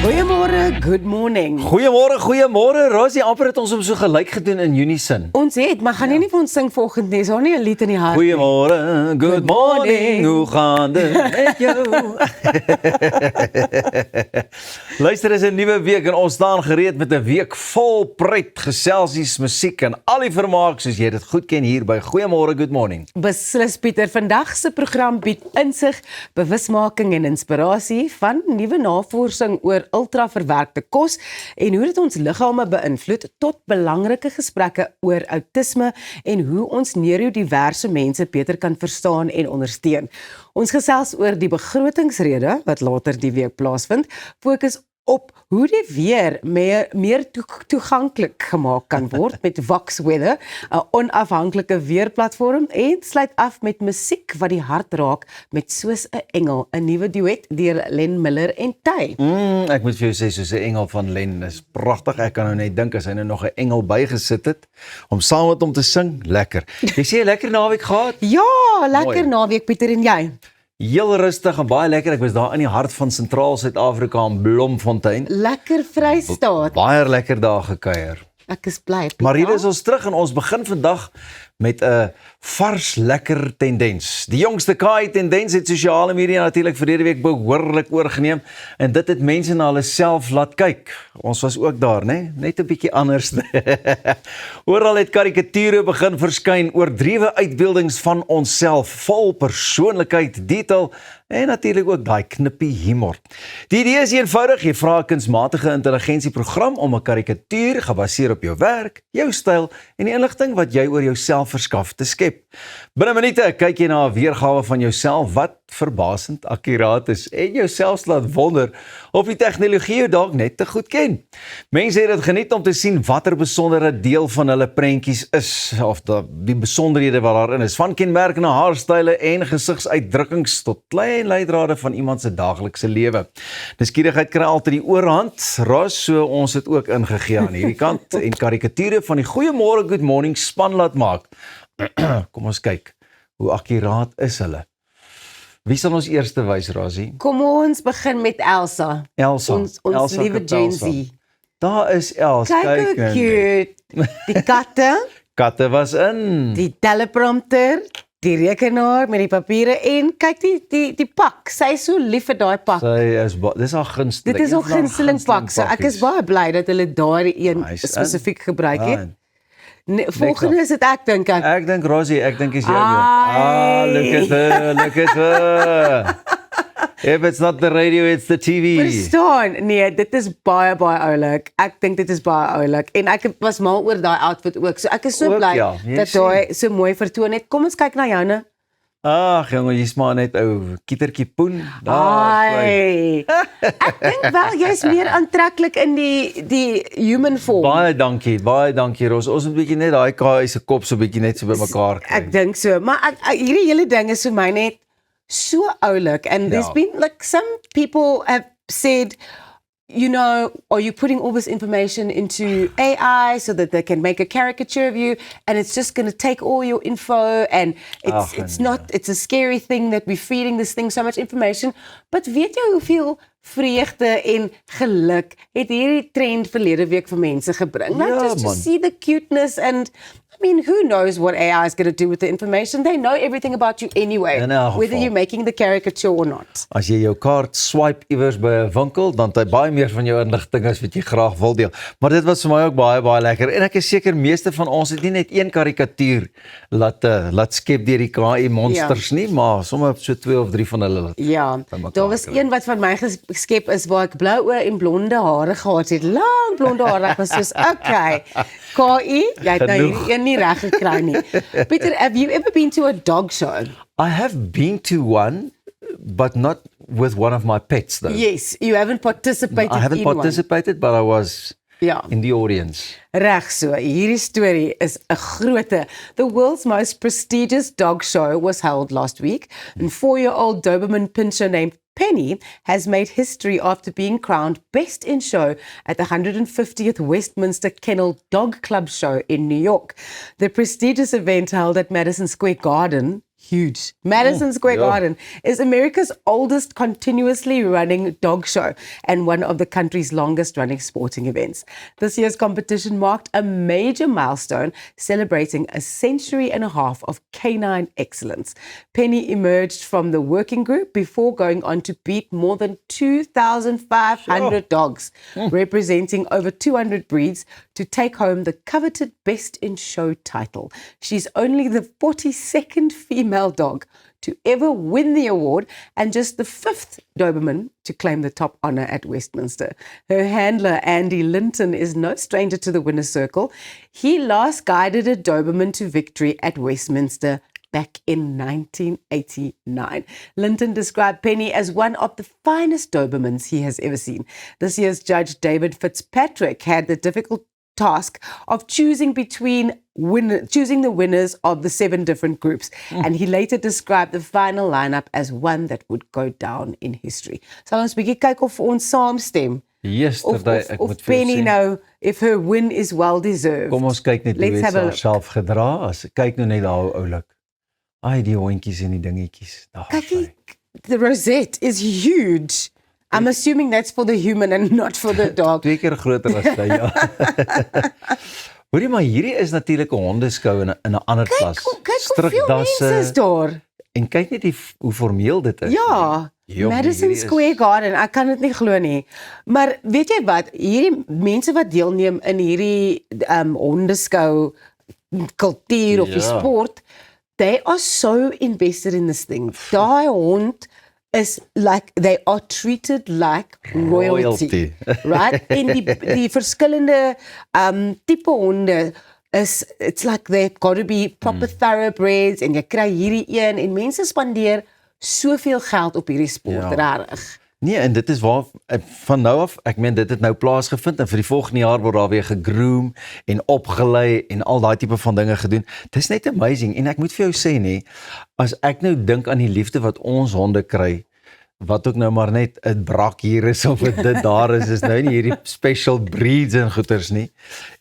Goeiemôre, good morning. Goeiemôre, Rosie, amper het ons hom so gelyk gedoen in unison. Ons het, maar gaan nie vir ons sing volgende nie, is daar nie 'n lied in die hart nie. Goeiemôre, good morning, hoe gaan dit met jou? Luister, is 'n nuwe week en ons staan gereed met 'n week vol pret, geselsies, musiek en al die vermaak soos jy dit goed ken hier by Goeiemôre, good morning. Beslis Pieter, vandag se program bied insig, bewusmaking en inspirasie van nuwe navorsing oor ultraverwerkte kos en hoe dit ons liggame beïnvloed tot belangrike gesprekke oor outisme en hoe ons neurodiverse mense beter kan verstaan en ondersteun. Ons gesels oor die begrotingsrede wat later die week plaasvind, fokus op hoe die weer meer toeganklik gemaak kan word met Vox Weather, 'n onafhanklike weerplatform, en sluit af met musiek wat die hart raak met Soos 'n Engel, 'n nuwe duet deur Len Miller en Ty. Ek moet vir jou sê, soos 'n engel van Len, is pragtig. Ek kan nou net dink as hy nou nog 'n engel bygesit het om saam met hom te sing, lekker. Jy sê 'n lekker naweek gehad? Ja, lekker Mooi. naweek Pieter, en jy? Heel rustig en baie lekker. Ek was daar in die hart van Sentraal Suid-Afrika in Bloemfontein. Lekker Vrystaat. Baie lekker daar gekuier. Ek is bly. Maar hier is ons terug en ons begin vandag met 'n vars lekker tendens. Die jongste KI-tendens het sosiale media natuurlik verlede week behoorlik oorgeneem en dit het mense na hulle self laat kyk. Ons was ook daar, né? Net 'n bietjie anders. Oral het karikature begin verskyn, oordrewe uitbeeldings van onsself, vol persoonlikheid, detail en natuurlik ook daai knippie humor. Die idee is eenvoudig, jy vra 'n kunsmatige intelligensieprogram om 'n karikatuur gebaseer op jou werk, jou styl en die inligting wat jy oor jouself verskaf te skep. Binne minute kyk jy na 'n weergawe van jouself wat verbasend akkuraat is en jouself laat wonder of die tegnologie jou dalk net te goed ken. Mense het dit geniet om te sien watter besondere deel van hulle prentjies is, of die besonderhede wat daarin is, van kenmerkende haarstyle en gesigsuitdrukkings tot klein leidrade van iemand se daaglikse lewe. Nuuskierigheid kry altyd die oorhand, so ons het ook ingegee aan hierdie kant en karikature van die Goeiemôre Good Morning span laat maak. Kom ons kyk, hoe akkuraat is hulle? Wie sal ons eerste wys, Rosie? Kom ons begin met Elsa. Elsa. Ons Elsa liewe Gen Z. Kapelsa. Daar is Elsa. Kyk hoe cute. Die katte, Katte was in. die teleprompter, die rekenaar met die papiere en kyk die pak. Sy is so lief vir daai pak. Dis haar gunsteling. Dit is haar gunsteling pak. So ek is baie bly dat hulle daardie een spesifiek gebruik het. Volgende is dit ek dink ek. Ek dink Rosie, ek dink is jou. Ai. Look at her. If it's not the radio, it's the TV. Verstaan? Nee, dit is baie oulik. Ek dink dit is baie oulik. En ek was mal oor daai outfit ook. So ek is so Ook, bly ja, jy dat sien. daai so mooi vertoon het. Kom ons kyk na joune. Ag, jongen, jy's maar net ou kietertjie poen. Ai. Ek dink wel jy's meer aantreklik in die human form. Baie dankie, Ros. Ons moet bietjie net daai KI se kop so bietjie net so bymekaar kry. Ek dink so, maar hierdie hele ding is vir my net so oulik, and there's been like some people have said, you know, are you putting all this information into AI so that they can make a caricature of you and it's just going to take all your info and it's a scary thing that we're feeding this thing so much information. But weet jy hoeveel vreugde en geluk het hierdie trend verlede week vir mense gebring? Like just to see the cuteness and I mean, who knows what AI is going to do with the information? They know everything about you anyway, whether you're making the caricature or not. As jy jou kaart swipe iewers by 'n winkel, dan het hy baie meer van jou inligting as wat jy graag wil deel. Maar dit was vir my ook baie lekker. En ek is seker meeste van ons het nie net een karikatuur laat skep deur die KI monsters nie, maar sommer so 2 of 3 van hulle. Ja, daar was een wat van my geskep is waar ek blou oë en blonde hare gehad het. Lang blonde hare. Ek was soos, okay, KI, jy het nou hierdie een nie reg gekry nie. Peter, have you ever been to a dog show? I have been to one, but not with one of my pets though. Yes, you haven't participated I haven't in one. participated, but I was in the audience. Reg so, hierdie storie is 'n groote. The world's most prestigious dog show was held last week, and 4-year-old Doberman Pinscher named Penny has made history after being crowned Best in Show at the 150th Westminster Kennel Dog Club Show in New York. The prestigious event held at Madison Square Garden, huge. Madison Square Garden is America's oldest continuously running dog show and one of the country's longest running sporting events. This year's competition marked a major milestone, celebrating a century and a half of canine excellence. Penny emerged from the working group before going on to beat more than 2,500 dogs, representing over 200 breeds, to take home the coveted Best in Show title. She's only the 42nd female dog to ever win the award and just the 5th Doberman to claim the top honor at Westminster. Her handler, Andy Linton, is no stranger to the winner's circle. He last guided a Doberman to victory at Westminster back in 1989. Linton described Penny as one of the finest Dobermans he has ever seen. This year's judge, David Fitzpatrick, had the difficult task of choosing the winners of the 7 different groups, and he later described the final lineup as one that would go down in history. Sal ons bietjie kyk of ons saamstem. Yesterday, Of Penny nou, if her win is well deserved. Kom ons kyk net hoe Let's sy have a look. haarself gedra. As kyk nou net daar hoe oulik. Ai, die hondjies en die dingetjies. Kykie, the rosette is huge. I'm assuming that's for the human and not for the dog. 2 keer groter as sy, ja. Hoorie, maar hierdie is natuurlik 'n hondeskou in 'n ander klas. Kyk hoeveel mense is daar. En kyk net hoe formeel dit is. Ja, Jong, Madison hierdie is- Square Garden, ek kan dit nie glo nie. Maar weet jy wat, hierdie mense wat deelneem in hierdie hondeskou kultuur of die Ja. sport, they are so invested in this thing. Daai hond is like, they are treated like royalty. Right? En die verskillende tipe honde is, it's like they've got to be proper thoroughbreds en jy kry hierdie een en mense spandeer soveel geld op hierdie sport, rarig. Nee, en dit is waar, van nou af, ek meen dit het nou plaasgevind en vir die volgende jaar word daar weer gegroom en opgelei en al daai tipe van dinge gedoen. Dit is net amazing en ek moet vir jou sê nee, as ek nou dink aan die liefde wat ons honde kry, wat ook nou maar net 'n brak hier is of dit daar is nou nie hierdie special breeds en goeters nie.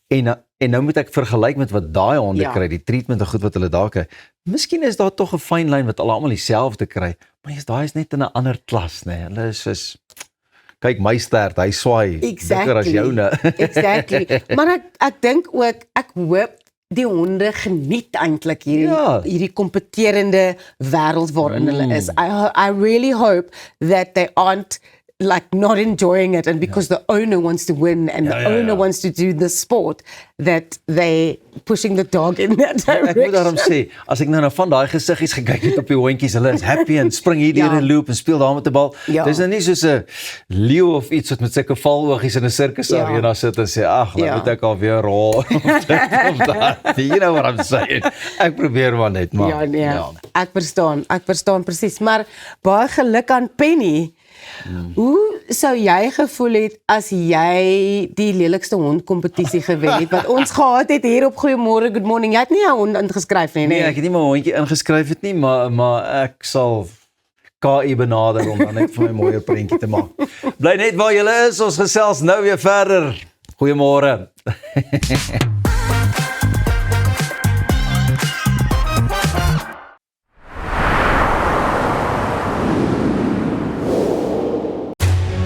En nou moet ek vergelyk met wat daai honde kry, die treatment en goed wat hulle daar kry. Miskien is daar tog 'n fyn lyn wat almal dieselfde kry, maar daai is net in 'n ander klas, nê. Hulle is kyk my stert, hy swaai dikker as joune. Exactly. Maar ek dink ook, ek hoop die honde geniet eintlik hierdie kompeterende wêreld waarin hulle is. I really hope that they aren't like not enjoying it, and because the owner wants to win and the owner wants to do the sport, that they pushing the dog in that direction. Ek moet daarom sê, as ek nou van daai gesiggies gekyk het op die hondjies, hulle is happy en spring hier deur 'n loop en speel daar met 'n bal. Dis nou nie soos 'n leeu of iets wat met sulke valoogies in 'n sirkus arena sit en sê, ag, nou moet ek al weer rol of dat. You know what I'm saying. Ek probeer maar net maar. Ek verstaan presies, maar baie geluk aan Penny. Hoe sou jy gevoel het as jy die lelikste hond kompetisie gewen het wat ons gehad het hier op Goeiemôre, Good Morning? Jy het nie jou hond ingeskryf nie, nee? Nee, ek het nie my hondjie ingeskryf het nie, maar ek sal KI benader om dan net vir my mooier prentjie te maak. Bly net waar julle is, ons gesels nou weer verder. Goeiemôre.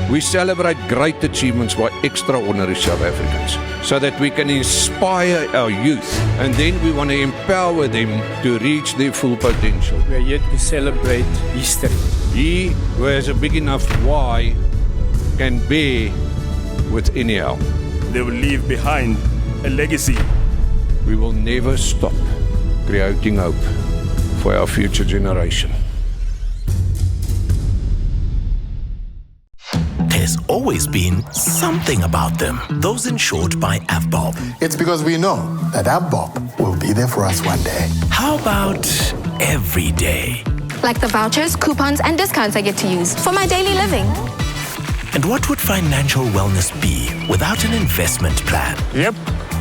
We celebrate great achievements by extraordinary South Africans so that we can inspire our youth, and then we want to empower them to reach their full potential. We are here to celebrate history. He who has a big enough why can bear with any how. They will leave behind a legacy. We will never stop creating hope for our future generation. There's always been something about them. Those insured by AVBOB. It's because we know that AVBOB will be there for us one day. How about every day? Like the vouchers, coupons, and discounts I get to use for my daily living. And what would financial wellness be without an investment plan? Yep,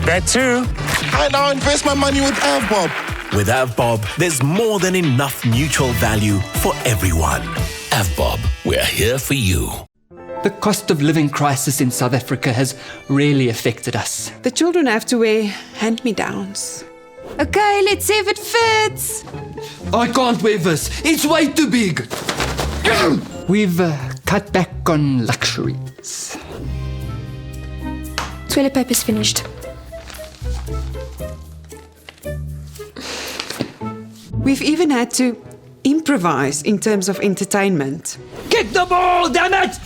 that too. I now invest my money with AVBOB. With AVBOB, there's more than enough mutual value for everyone. AVBOB, we're here for you. The cost of living crisis in South Africa has really affected us. The children have to wear hand-me-downs. Okay, let's see if it fits. I can't wear this. It's way too big. We've cut back on luxuries. Toilet paper's finished. We've even had to improvise in terms of entertainment. Kick the ball, damn it!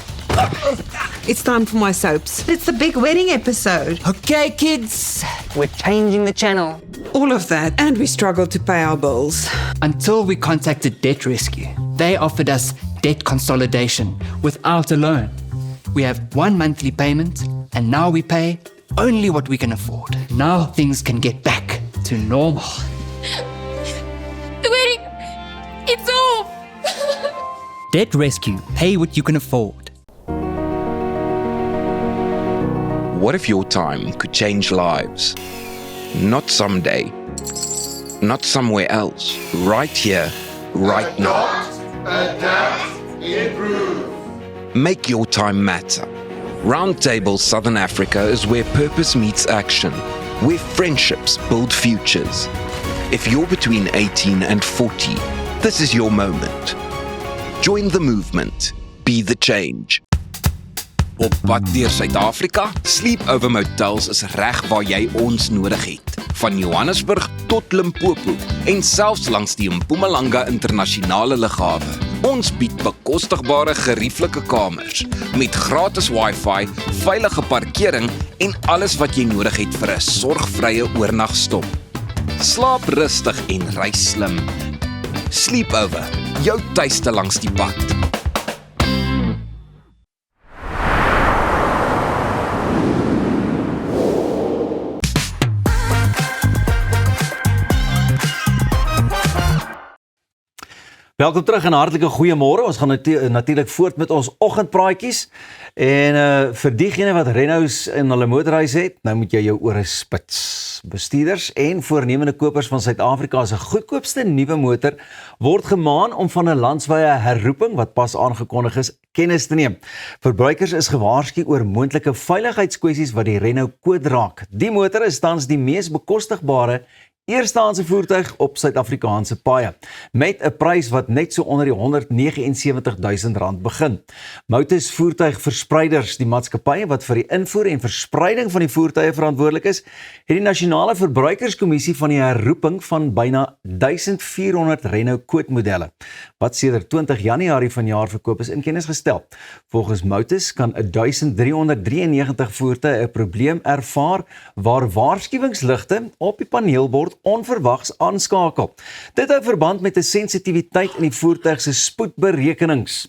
It's time for my soaps. It's the big wedding episode. Okay, kids. We're changing the channel. All of that, and we struggled to pay our bills. Until we contacted Debt Rescue. They offered us debt consolidation without a loan. We have 1 monthly payment, and now we pay only what we can afford. Now things can get back to normal. The wedding, it's off. Debt Rescue. Pay what you can afford. What if your time could change lives? Not someday, not somewhere else, right here, right now. Adapt, improve. Make your time matter. Roundtable Southern Africa is where purpose meets action, where friendships build futures. If you're between 18 and 40, this is your moment. Join the movement. Be the change. Op pad deur Suid-Afrika, Sleepover Motels is reg waar jy ons nodig het. Van Johannesburg tot Limpopo en selfs langs die Mpumalanga internasionale lughawe. Ons bied bekostigbare gerieflike kamers met gratis Wi-Fi, veilige parkering en alles wat jy nodig het vir 'n sorgvrye oornagstop. Slaap rustig en reis slim. Sleepover, jou tuiste langs die pad. Welkom terug en hartlike goeiemôre. Ons gaan natuurlik voort met ons oggendpraatjies. En vir diegene wat Renaults in hulle motorhuis het, nou moet jy jou ore spits. Bestuurders en voornemende kopers van Suid-Afrika se goedkoopste nuwe motor word gemaan om van 'n landwyse herroeping wat pas aangekondig is, kennis te neem. Verbruikers is gewaarsku oor moontlike veiligheidskwessies wat die Renault kode raak. Die motor is tans die mees bekostigbare eerstehandse voertuig op Suid-Afrikaanse paaie, met 'n prys wat net so onder die R179,000 begin. Motus Voertuigverspreiders, die maatskappy wat vir die invoer en verspreiding van die voertuie verantwoordelik is, het die Nasionale Verbruikerskommissie van die herroeping van byna 1400 Renault koodmodelle, wat sedert 20 Januarie vanjaar verkoop is, in kennis gestel. Volgens Motus kan 1393 voertuie 'n probleem ervaar waar waarskuwingsligte op die paneelbord onverwags aanskakel. Dit hou verband met 'n sensitiwiteit in die voertuig se spoedberekenings.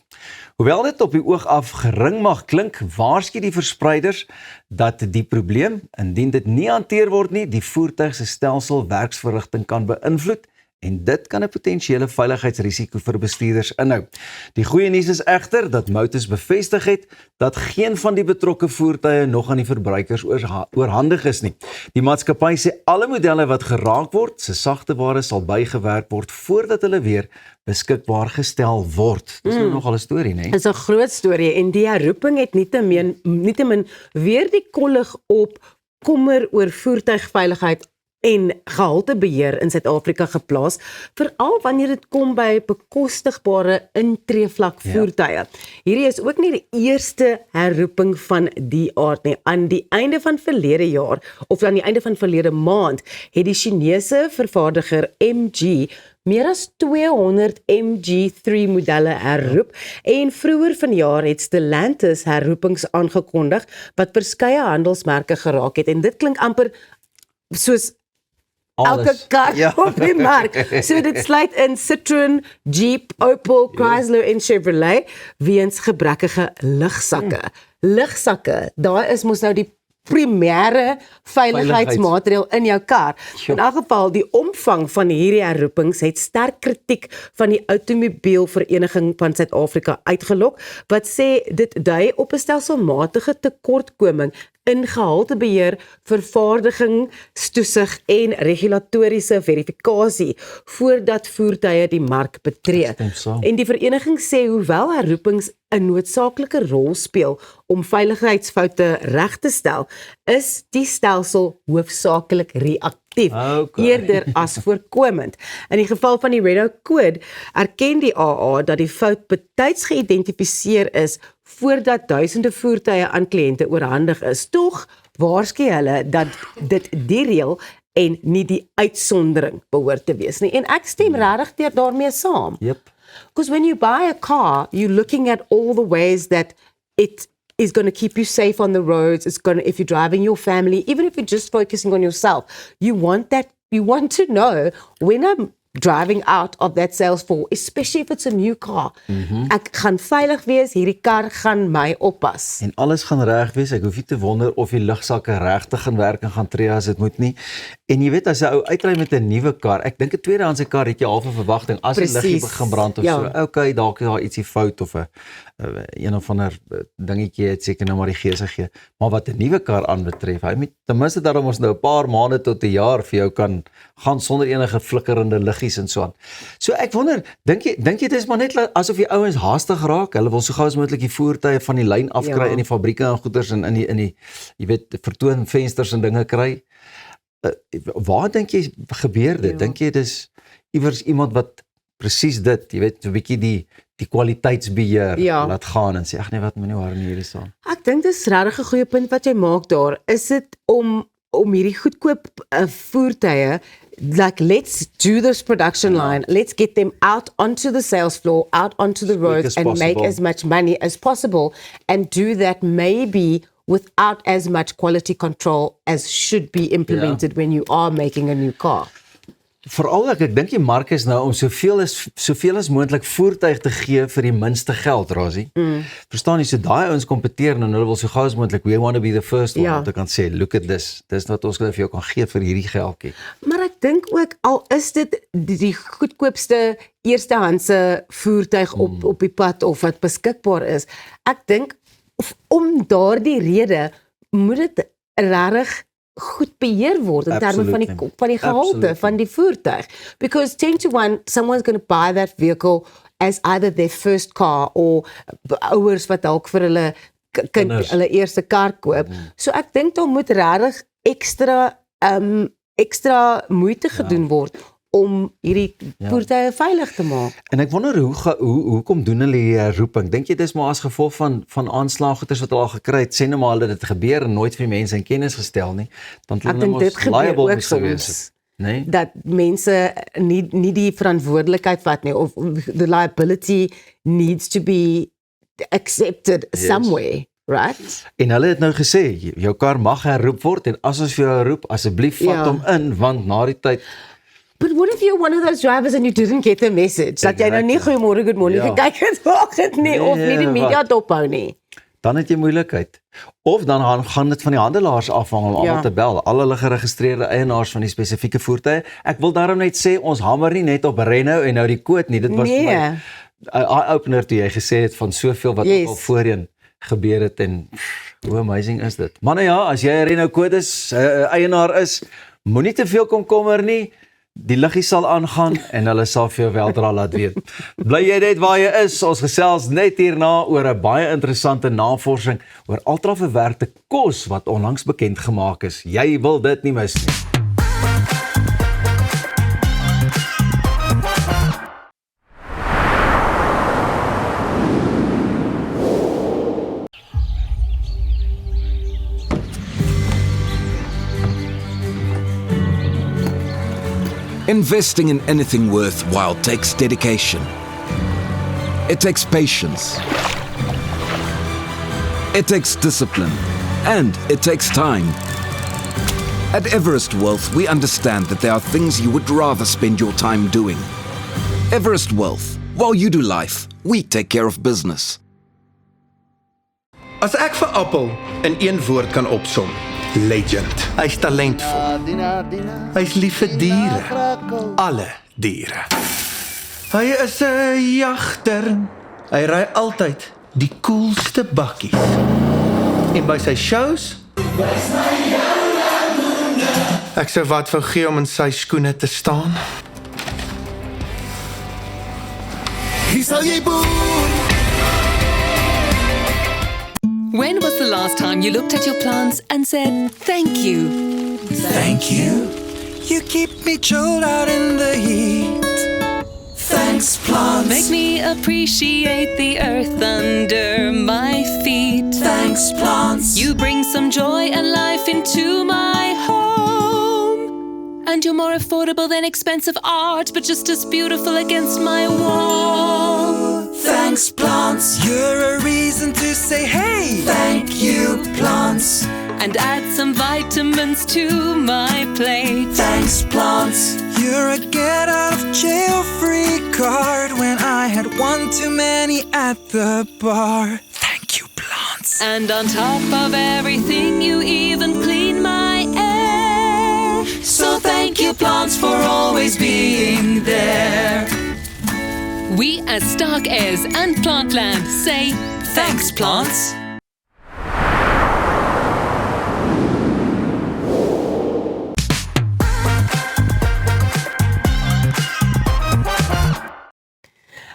Hoewel dit op die oog af gering mag klink, waarsku die verspreiders dat die probleem, indien dit nie hanteer word nie, die voertuig se stelsel werksverrigting kan beïnvloed en dit kan 'n potensiële veiligheidsrisiko vir bestuurders inhou. Die goeie nuus is egter dat Motus bevestig het dat geen van die betrokke voertuie nog aan die verbruikers oorhandig is nie. Die maatskappy sê alle modelle wat geraak word, se sagteware sal bygewerk word voordat hulle weer beskikbaar gestel word. Dis nou nogal 'n storie, né? Dis 'n groot storie en die herroeping het nietemin weer die kollig op kommer oor voertuigveiligheid en gehaltebeheer in Suid-Afrika geplaas, veral wanneer dit kom by bekostigbare intreevlak voertuie. Hierdie is ook nie die eerste herroeping van die aard nie. Aan die einde van verlede jaar, of aan die einde van verlede maand, het die Chinese vervaardiger MG meer as 200 MG3 modelle herroep en vroeër vanjaar het Stellantis herroepings aangekondig wat verskeie handelsmerke geraak het en dit klink amper soos elke kar op die mark. So dit sluit in Citroen, Jeep, Opel, Chrysler en Chevrolet weens gebrekkige lugsakke. Lugsakke, daar is mos nou die primêre veiligheidsmaatreël in jou kar. In elk geval, die omvang van hierdie herroepings het sterk kritiek van die Automobielvereniging van Suid-Afrika uitgelok, wat sê dit dui op 'n stelselmatige tekortkoming in gehaltebeheer, vervaardiging, toesig en regulatoriese verifikasie voordat voertuie die mark betree. En die vereniging sê hoewel herroepings 'n noodsaaklike rol speel om veiligheidsfoute reg te stel, is die stelsel hoofsaaklik reaktief. preventief eerder as voorkomend. In die geval van die Renault Kwid erken die AA dat die fout betyds geïdentifiseer is voordat duisende voertuie aan kliënte oorhandig is. Tog waarsku hulle dat dit die reël en nie die uitsondering behoort te wees nie. En ek stem regtig daarmee saam. Yep. Because when you buy a car, you're looking at all the ways that it is going to keep you safe on the roads. It's going to, if you're driving your family, even if you're just focusing on yourself, you want to know when I'm driving out of that sales floor, especially if it's a new car. Ek gaan veilig wees, hierdie kar gaan my oppas. En alles gaan reg wees, ek hoef nie te wonder of die lugsakke regtig gaan werk en gaan tree as dit moet nie. En jy weet, as 'n ou uitry met 'n nuwe kar, ek dink 'n tweedehandse kar het jy half 'n verwagting, as 'n liggie begin brand of so, okay, dalk is daar ietsie fout of 'n een of ander dingetjie het seker nou maar die gees gegee. Maar wat 'n nuwe kar aanbetref, hy moet ten minste daarom ons nou 'n paar maande tot 'n jaar vir jou kan gaan sonder enige flikkerende liggies en so aan. So ek wonder, dink jy dit is maar net asof die ouens haastig raak, hulle wil so gou as moontlik die voertuie van die lyn afkry in die fabrieke en goeders en in die jy weet, vertoonvensters en dinge kry. Waar dink jy gebeur dit? Dink jy dis iewers iemand wat presies dit, jy weet, so 'n bietjie die kwaliteitsbeheer laat gaan en sê, ag nee, wat moet nie waar in hierdie staan. Ek dink dis regtig 'n goeie punt wat jy maak daar. Is dit om hierdie goedkoop voertuie, like let's do this production line, let's get them out onto the sales floor, out onto the roads and make as much money as possible and do that maybe without as much quality control as should be implemented when you are making a new car. Veral ek dink die mark is nou om soveel as moontlik voertuig te gee vir die minste geld, Rasie. Verstaan jy, so daai ouens kompeteer en hulle wil so gou as moontlik, we want to be the first one, om te kan sê, look at this, dis wat ons vir jou kan gee vir hierdie geldjie. Maar ek dink ook, al is dit die goedkoopste eerstehandse voertuig op die pad of wat beskikbaar is, ek dink om daardie rede moet dit regtig goed beheer word in terme van die gehalte van die voertuig. Because 10 to 1, someone's going to buy that vehicle as either their first car or ouers wat dalk vir hulle kind hulle eerste kar koop. So ek dink daar moet regtig ekstra moeite gedoen word om hierdie voertuie veilig te maak. En ek wonder hoekom doen hulle hierdie roeping? Dink jy dis maar as gevolg van aanslaggoeders wat hulle al gekry het, sê nou maar hulle dit gebeur en nooit vir mense in kennis gestel nie, dan hulle mos liable moes gewees. Nee? Dat mense nie die verantwoordelikheid vat nie, of the liability needs to be accepted somewhere. Right? En hulle het nou gesê, jou kar mag herroep word en as ons vir jou roep, asseblief vat hom in, want na die tyd. But what if you're one of those drivers and you didn't get the message? Dat jy nou nie goeiemôre, good morning gekyk het vanoggend nie, of nie die media dophou nie. Dan het jy moeilikheid. Of dan gaan dit van die handelaars afhang om almal te bel, al hulle geregistreerde eienaars van die spesifieke voertuie. Ek wil daarom net sê, ons hamer nie net op Renault en nou die Kwid nie, dit was vir my 'n eye-opener toe jy gesê het van soveel wat al voorheen gebeur het en hoe amazing is dit. Maar nou ja, as jy 'n Renault Kwid is, eienaar is, moenie te veel komkommer nie. Die liggie sal aangaan en hulle sal vir jou weldra laat weet. Bly jy net waar jy is, ons gesels net hierna oor 'n baie interessante navorsing oor ultraverwerkte kos wat onlangs bekend gemaak is. Jy wil dit nie mis nie. Investing in anything worthwhile takes dedication. It takes patience. It takes discipline. And it takes time. At Everest Wealth, we understand that there are things you would rather spend your time doing. Everest Wealth. While you do life, we take care of business. As ek vir Appel in een woord kan opsom, legend. Hy's talentvol. Hy's lief vir diere. Alle diere. Hy is 'n jagter. Hy ry altyd die coolste bakkies. En by sy shows, ek sou wat vir gee om in sy skoene te staan. Hier sal jy boer. When was the last time you looked at your plants and said, thank you? Thank you? You keep me chilled out in the heat. Thanks, plants. Make me appreciate the earth under my feet. Thanks, plants. You bring some joy and life into my home. And you're more affordable than expensive art, but just as beautiful against my wall. Thanks, plants. You're a reason to say hey. Thank you, plants. And add some vitamins to my plate. Thanks, plants. You're a get out of jail free card when I had one too many at the bar. Thank you, plants. And on top of everything, you even clean my air. So thank you, plants, for always being there. We as Stark Airs and Plantland say thanks, plants.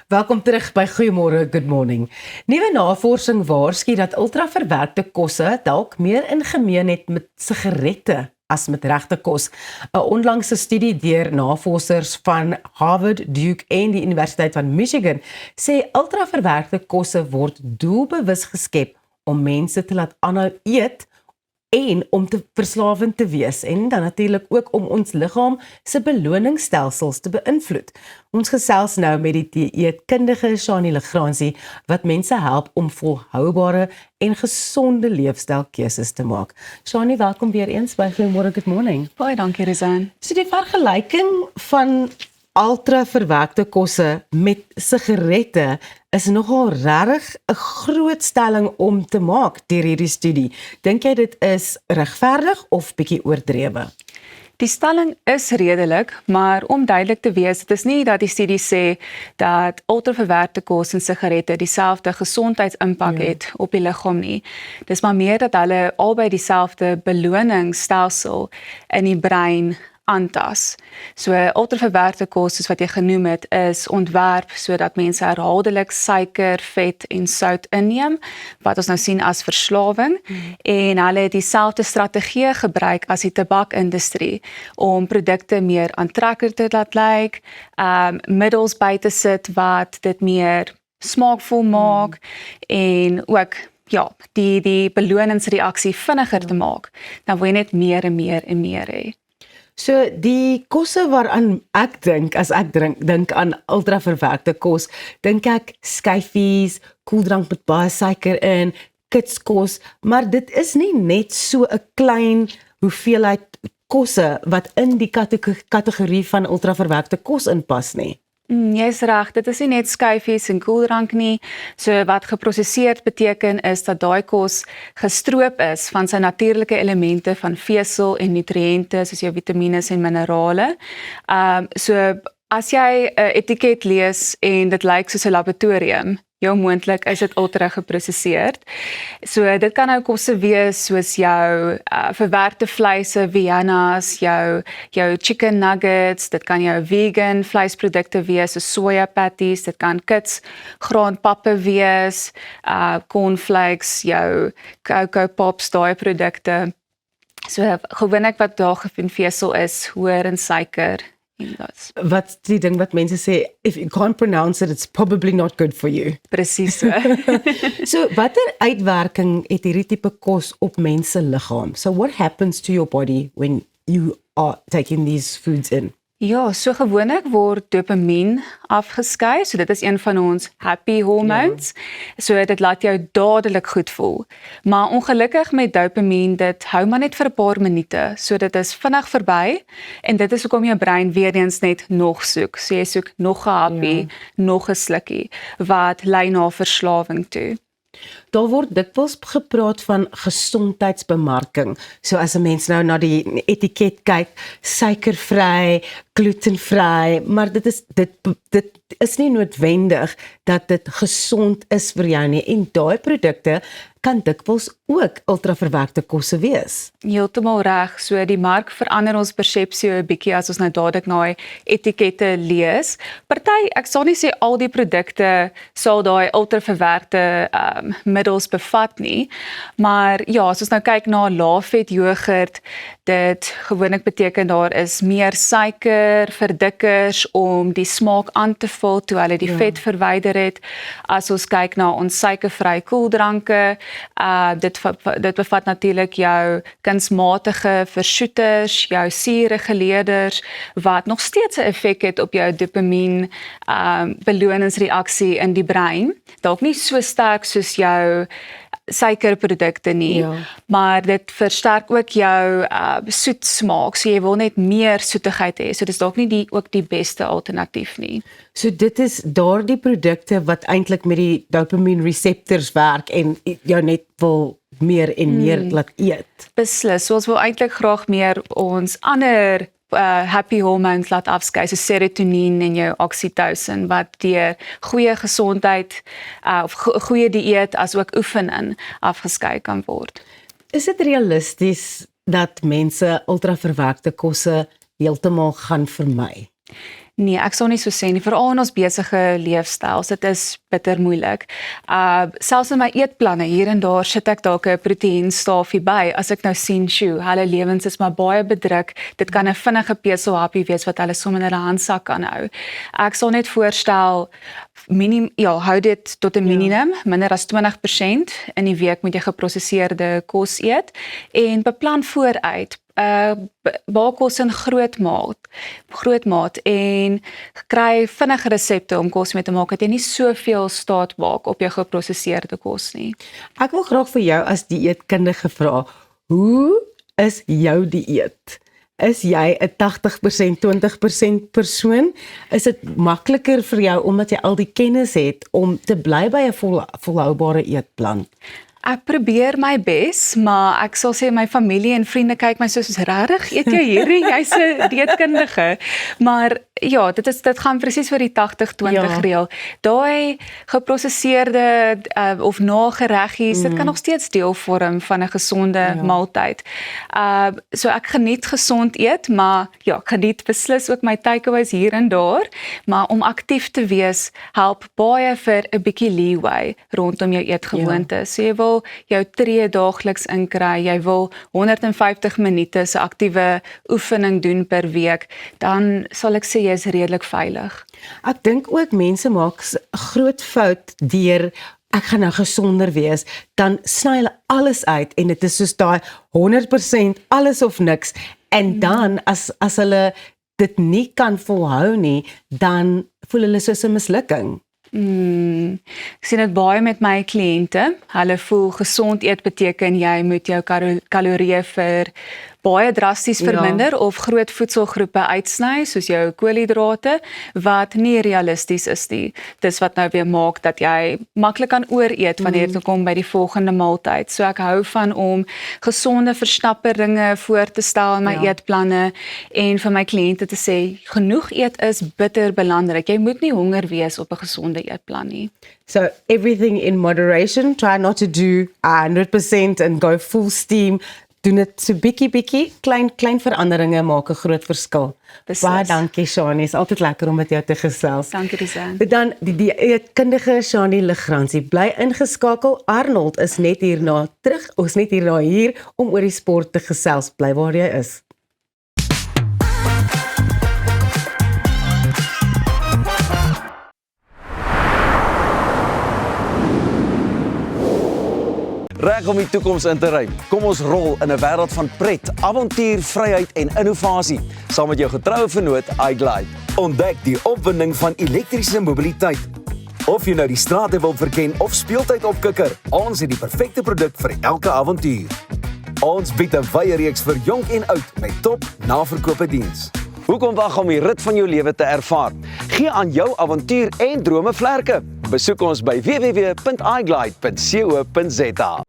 Welkom terug by Goeiemôre, Good Morning. Nuwe navorsing waarsku dat ultraverwerkte kosse dalk meer in gemeen het met sigarette as met regte kos. 'n Onlangse studie deur navorsers van Harvard, Duke en die Universiteit van Michigan sê ultraverwerkte kosse word doelbewus geskep om mense te laat aanhou eet en om te verslawend te wees en dan natuurlik ook om ons liggaam se beloningsstelsels te beïnvloed. Ons gesels nou met die dieetkundige Shani Legrandsie wat mense help om volhoubare en gesonde leefstylkeuses te maak. Shani, welkom weer eens by Goeiemôre, Good Morning. Baie dankie, Rosanne. So die vergelyking van ultraverwerkte kosse met sigarette is nogal regtig 'n groot stelling om te maak deur hierdie studie. Dink jy dit is regverdig of bietjie oordrewe? Die stelling is redelik, maar om duidelik te wees, dit is nie dat die studie sê dat ultraverwerkte kos en sigarette dieselfde gesondheidsimpak het op die liggaam nie. Dis maar meer dat hulle albei dieselfde beloningsstelsel in die brein aantas. So ultraverwerkte kos, soos wat jy genoem het, is ontwerp sodat mense herhaaldelik suiker, vet en sout inneem, wat ons nou sien as verslawing, en hulle het dieselfde strategie gebruik as die tabakindustrie om produkte meer aantrekkelijk te laat lyk, middels by te sit wat dit meer smaakvol maak en ook die beloningsreaksie vinniger te maak. Dan wil jy net meer en meer en meer hê. So die kosse waaraan ek dink, as ek dink aan ultraverwerkte kos, dink ek skyfies, koeldrank met baie suiker in, kitskos, maar dit is nie net so 'n klein hoeveelheid kosse wat in die kategorie van ultraverwerkte kos inpas nie. Jy's reg, dit is nie net skyfies en koeldrank nie. So wat geprosesseerd beteken is dat daai kos gestroop is van sy natuurlike elemente van vesel en nutriënte soos jou vitamiene en minerale. So as jy 'n etiket lees en dit lyk soos 'n laboratorium, jou moontlik is dit ultra geprosesseerd. So dit kan nou kosse wees soos jou verwerkte vleise, Vienna's, jou chicken nuggets, dit kan jou vegan vleisprodukte wees, so soja patties, dit kan kits, graanpappe wees, cornflakes, jou Cocoa Pops, daai produkte. So gewoonlik wat daar in vesel is, hoër in suiker. Wat die ding wat mense sê, if you can't pronounce it, it's probably not good for you. Presies so. So, watter uitwerking het hierdie tipe kos op mense liggaam? So, what happens to your body when you are taking these foods in? Ja, so gewoonlik word dopamien afgeskei, so dit is een van ons happy hormones. So dit laat jou dadelik goed voel. Maar ongelukkig met dopamien, dit hou maar net vir 'n paar minute. So dit is vinnig verby en dit is hoekom jou brein weer eens net nog soek. So jy soek nog 'n happy, nog 'n slukkie wat lei na verslawing toe. Daar word dikwels gepraat van gesondheidsbemarking. So as 'n mens nou na die etiket kyk, suikervry, glutenvry, maar dit is nie noodwendig dat dit gesond is vir jou nie. En daai produkte kan dikwels ook ultraverwerkte kosse wees. Heeltemal reg. So die mark verander ons persepsie 'n bietjie as ons nou dadelik na die etikette lees. Party, ek sal nie sê al die produkte sal daai ultraverwerkte middels bevat nie. Maar ja, as ons nou kyk na laafvet jogurt, dit gewoonlik beteken daar is meer suiker, verdikkers om die smaak aan te vul toe hulle die vet verwyder het. As ons kyk na ons suikervry koeldranke, dit bevat natuurlik jou kunsmatige versoeters, jou suurreguleerders, wat nog steeds 'n effek het op jou dopamien beloningsreaksie in die brein. Dalk nie so sterk soos jou suikerprodukte nie, maar dit versterk ook jou soet smaak, so jy wil net meer soetigheid hê, so dis dalk nie ook die beste alternatief nie. So dit is daardie produkte wat eintlik met die dopamine receptors werk en jou net wil meer en meer laat eet. Beslis, so ons wil eintlik graag meer ons ander happy hormones laat afskei, so serotonien en jou oxytocin, wat deur goeie gesondheid of goeie dieet as ook oefening afgeskei kan word. Is dit realisties dat mense ultraverwerkte kosse heeltemal gaan vermy? Nee, ek sal nie so sê nie, veral in ons besige leefstyls, dit is bitter moeilik. Selfs in my eetplanne, hier en daar sit ek dalk 'n proteïenstafie by, as ek nou sien, hulle lewens is maar baie bedruk, dit kan 'n vinnige peselhappie wees wat hulle sommer in hulle handsak kan hou. Ek sal net voorstel, hou dit tot 'n minimum, minder as 20% in die week moet jy geprosesseerde kos eet, en beplan vooruit, maak kos in groot maat en kry vinnige resepte om kos mee te maak, dat jy nie soveel staat maak op jou geprosesseerde kos nie. Ek wil graag vir jou as dieetkundige vra, hoe is jou dieet? Is jy 'n 80% 20% persoon? Is dit makliker vir jou omdat jy al die kennis het om te bly by 'n volhoubare eetplan? Ek probeer my bes, maar ek sal sê my familie en vriende kyk my soos regtig, eet jy hierdie, jy's 'n dieetkundige. Maar ja, dit gaan presies vir die 80-20 reël. Daai geprosesseerde of nagereggies, dit kan nog steeds deel vorm van 'n gesonde maaltyd. So ek geniet gesond eet, maar ja, ek geniet beslis ook my takeaways hier en daar, maar om aktief te wees help baie vir 'n bietjie leeway rondom jou eetgewoontes. So jy wil jou tree daagliks inkry, jy wil 150 minute se aktiewe oefening doen per week, dan sal ek sê jy is redelik veilig. Ek dink ook mense maak 'n groot fout deur ek gaan nou gesonder wees, dan sny hulle alles uit en dit is soos daai 100% alles of niks, en dan as hulle dit nie kan volhou nie, dan voel hulle soos 'n mislukking. Ek sien dit baie met my kliënte. Hulle voel gesond eet beteken jy moet jou kalorieë vir baie drasties verminder of groot voedselgroepe uitsny, soos jou koolhidrate, wat nie realisties is nie. Dis wat nou weer maak dat jy maklik kan ooreet wanneer dit kom by die volgende maaltyd. So ek hou van om gesonde versnapperinge voor te stel in my eetplanne en vir my kliënte te sê, genoeg eet is bitter belangrik. Jy moet nie honger wees op 'n gesonde eetplan nie. So everything in moderation, try not to do 100% and go full steam. Doen dit so bietjie, klein veranderinge maak 'n groot verskil. Baie dankie Shani, is altyd lekker om met jou te gesels. Dankie Rizan. Dan die dieetkundige Shani Legrandsie, bly ingeskakel. Arnold is net hierna terug, ons net hierna hier om oor die sport te gesels. Bly waar jy is. Reg om die toekoms in te ry. Kom ons rol in 'n wêreld van pret, avontuur, vryheid en innovasie, saam met jou getroue vennoot iGlide. Ontdek die opwinding van elektriese mobiliteit. Of jy nou die strate wil verken of speeltyd opkikker, ons het die perfekte produk vir elke avontuur. Ons bied 'n wye reeks vir jonk en oud met top naverkope diens. Hoekom wag om die rit van jou lewe te ervaar? Gee aan jou avontuur en drome vlerke. Besoek ons by www.iglide.co.za.